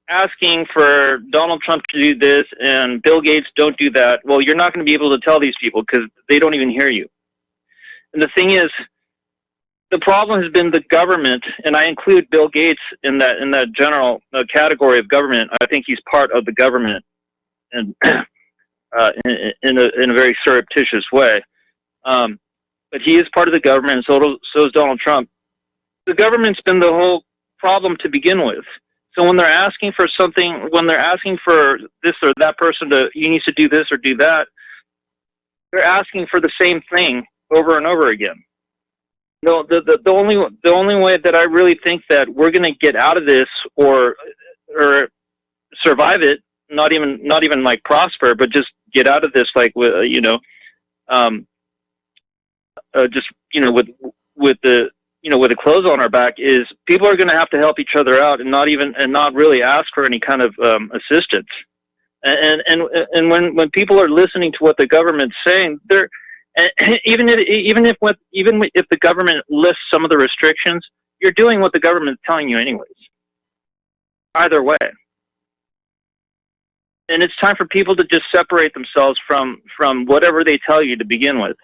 asking for Donald Trump to do this and Bill Gates don't do that. Well, you're not going to be able to tell these people because they don't even hear you. And the thing is, the problem has been the government, and I include Bill Gates in that general category of government. I think he's part of the government, and in a very surreptitious way. But he is part of the government, and so is Donald Trump. The government's been the whole problem to begin with. So when they're asking for something, when they're asking for this or that person you need to do this or do that, they're asking for the same thing over and over again. No, the only way that I really think that we're going to get out of this or survive it, not even like prosper, but just get out of this like with with the clothes on our back, is people are going to have to help each other out and not really ask for any kind of assistance. And when people are listening to what the government's saying, they're even if the government lifts some of the restrictions, you're doing what the government's telling you anyways. Either way. And it's time for people to just separate themselves from whatever they tell you to begin with.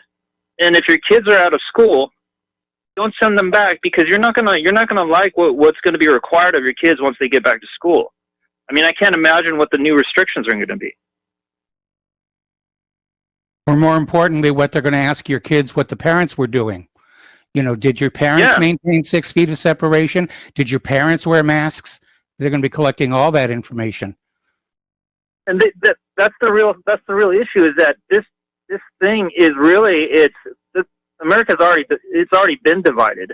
And if your kids are out of school, don't send them back, because you're not gonna like what's going to be required of your kids once they get back to school. I mean, I can't imagine what the new restrictions are going to be. Or more importantly, what they're going to ask your kids what the parents were doing. Did your parents maintain 6 feet of separation? Did your parents wear masks? They're going to be collecting all that information. And that's the real issue, is that this thing is really America's already been divided.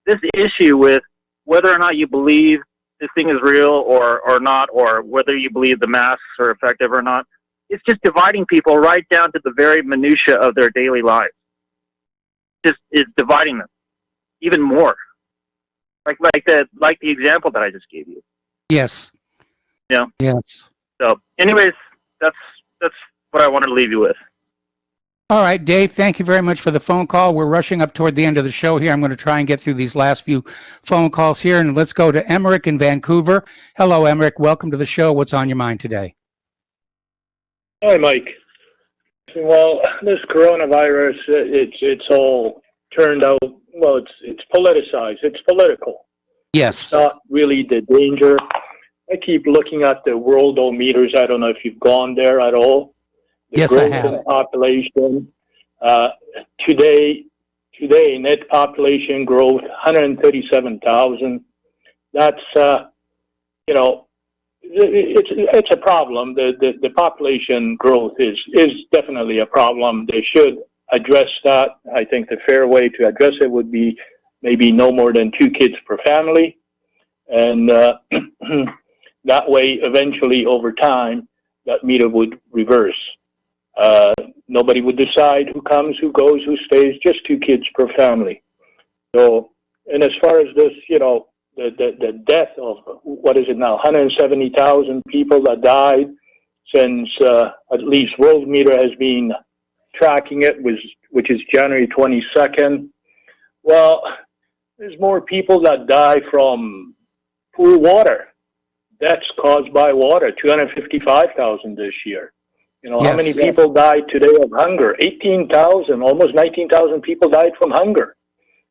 This issue with whether or not you believe this thing is real or not, or whether you believe the masks are effective or not, it's just dividing people right down to the very minutia of their daily lives. It's dividing them even more. Like the example that I just gave you. Yes. Yeah. Yes. So, anyways, that's what I wanted to leave you with. All right, Dave, thank you very much for the phone call. We're rushing up toward the end of the show here. I'm going to try and get through these last few phone calls here, and let's go to Emmerich in Vancouver. Hello, Emmerich. Welcome to the show. What's on your mind today? Hi, Mike. Well, this coronavirus, it's all turned out, well, it's politicized. It's political. Yes. It's not really the danger. I keep looking at the worldometers. I don't know if you've gone there at all. Yes, I have. In population. Today, net population growth, 137,000. That's, it's a problem. The population growth is definitely a problem. They should address that. I think the fair way to address it would be maybe no more than 2 kids per family. And that way, eventually, over time, that meter would reverse. Nobody would decide who comes, who goes, who stays, just 2 kids per family. So, and as far as this, the death of, what is it now, 170,000 people that died since at least Worldometer has been tracking it, which is January 22nd. Well, there's more people that die from poor water. Deaths caused by water, 255,000 this year. How many people died today of hunger? 18,000, almost 19,000 people died from hunger.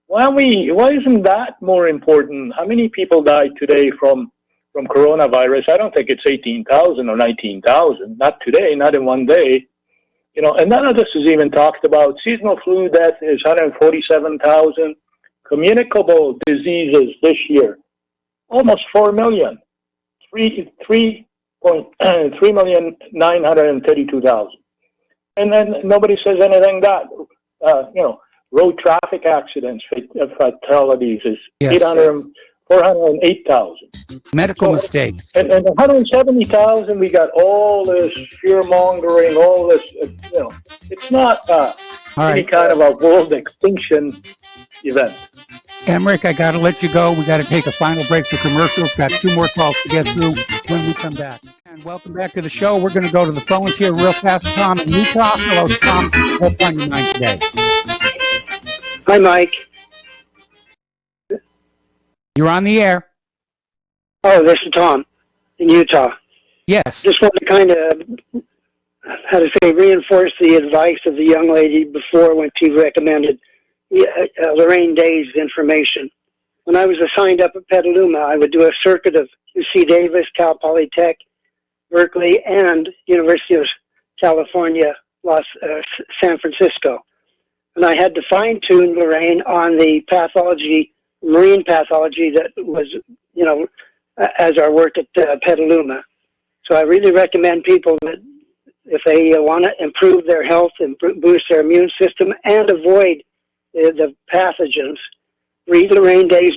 Why isn't that more important? How many people died today from coronavirus? I don't think it's 18,000 or 19,000. Not today, not in one day. And none of this is even talked about. Seasonal flu death is 147,000. Communicable diseases this year, almost 4 million. 3,932,000. And then nobody says anything that, road traffic accidents, fatalities is 800, 408,000. Medical mistakes. And 170,000, we got all this fear mongering, all this, it's not any kind of a world extinction event. Emmerich, I got to let you go. We got to take a final break for commercials. Got 2 more calls to get through when we come back. And welcome back to the show. We're going to go to the phones here real fast. Tom in Utah. Hello, Tom. What's on your mind today? Hi, Mike. You're on the air. Oh, this is Tom in Utah. Yes. Just want to kind of, reinforce the advice of the young lady before when she recommended Lorraine Day's information. When I was assigned up at Petaluma, I would do a circuit of UC Davis, Cal Polytech, Berkeley, and University of California, San Francisco. And I had to fine-tune Lorraine on the pathology, marine pathology that was, as our work at Petaluma. So I really recommend people that if they want to improve their health and boost their immune system and avoid the pathogens, read Lorraine Day's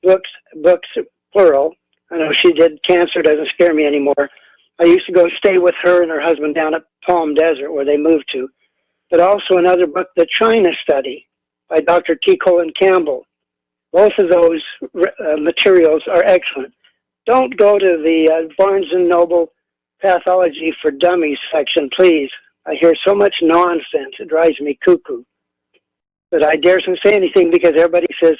books, plural. I know she did Cancer Doesn't Scare Me Anymore. I used to go stay with her and her husband down at Palm Desert where they moved to. But also another book, The China Study by Dr. T. Colin Campbell. Both of those materials are excellent. Don't go to the Barnes & Noble Pathology for Dummies section, please. I hear so much nonsense. It drives me cuckoo. But I daresn't say anything because everybody says,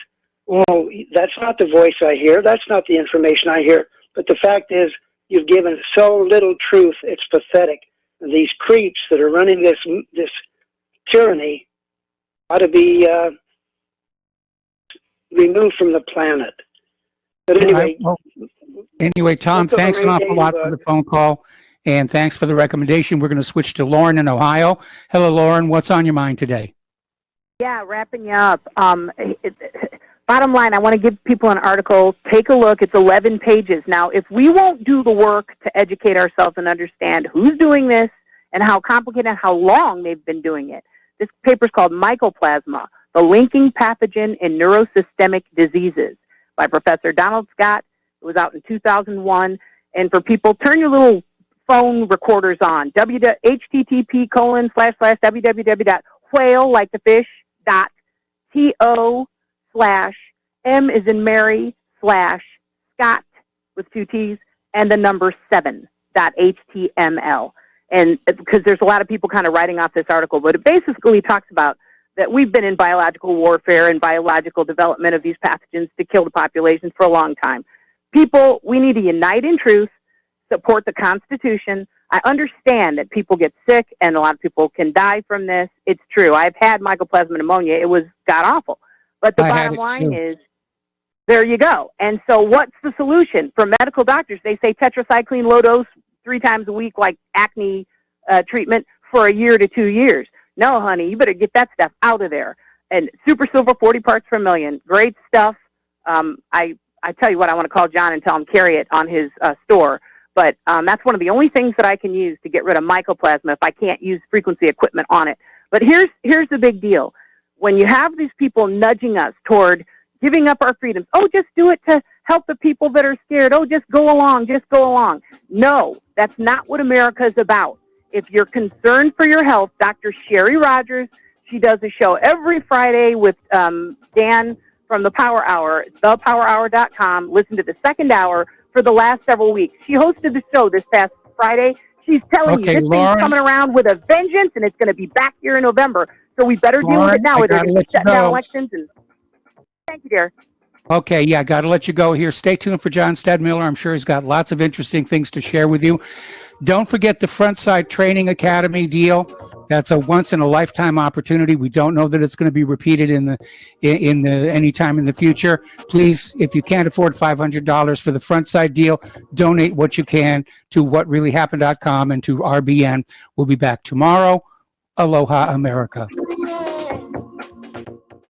oh, that's not the voice I hear. That's not the information I hear. But the fact is, you've given so little truth, it's pathetic. And these creeps that are running this tyranny ought to be removed from the planet. But anyway... Anyway, Tom, thanks an awful lot for the phone call, and thanks for the recommendation. We're going to switch to Lauren in Ohio. Hello, Lauren. What's on your mind today? Yeah, wrapping you up. Bottom line, I want to give people an article. Take a look. It's 11 pages. Now, if we won't do the work to educate ourselves and understand who's doing this and how complicated and how long they've been doing it, this paper is called Mycoplasma, the Linking Pathogen in Neurosystemic Diseases by Professor Donald Scott. It was out in 2001. And for people, turn your little phone recorders on. http://www.whale, like the fish, .to/M is in Mary /Scott with 2 T's and the number 7.html. And because there's a lot of people kind of writing off this article, but it basically talks about that we've been in biological warfare and biological development of these pathogens to kill the population for a long time. People, we need to unite in truth, support the Constitution. I understand that people get sick and a lot of people can die from this. It's true. I've had mycoplasma pneumonia. It was god-awful. But the bottom line is, there you go. And so what's the solution? For medical doctors, they say tetracycline low dose 3 times a week like acne treatment for a year to 2 years. No, honey, you better get that stuff out of there. And super silver, 40 parts per million. Great stuff. I tell you what, I want to call John and tell him carry it on his store. But that's one of the only things that I can use to get rid of mycoplasma if I can't use frequency equipment on it. But here's the big deal. When you have these people nudging us toward giving up our freedoms, oh, just do it to help the people that are scared. Oh, just go along, just go along. No, that's not what America is about. If you're concerned for your health, Dr. Sherry Rogers, she does a show every Friday with Dan from the Power Hour, thepowerhour.com. Listen to the second hour for the last several weeks. She hosted the show this past Friday. She's telling you this thing's coming around with a vengeance, and it's going to be back here in November. So we better deal with it now. They're going to be shutting down elections. And thank you, dear. Okay, yeah, got to let you go here. Stay tuned for John Stedmiller. I'm sure he's got lots of interesting things to share with you. Don't forget the Frontside Training Academy deal. That's a once-in-a-lifetime opportunity. We don't know that it's going to be repeated in any time in the future. Please, if you can't afford $500 for the Frontside deal, donate what you can to whatreallyhappened.com and to RBN. We'll be back tomorrow. Aloha, America.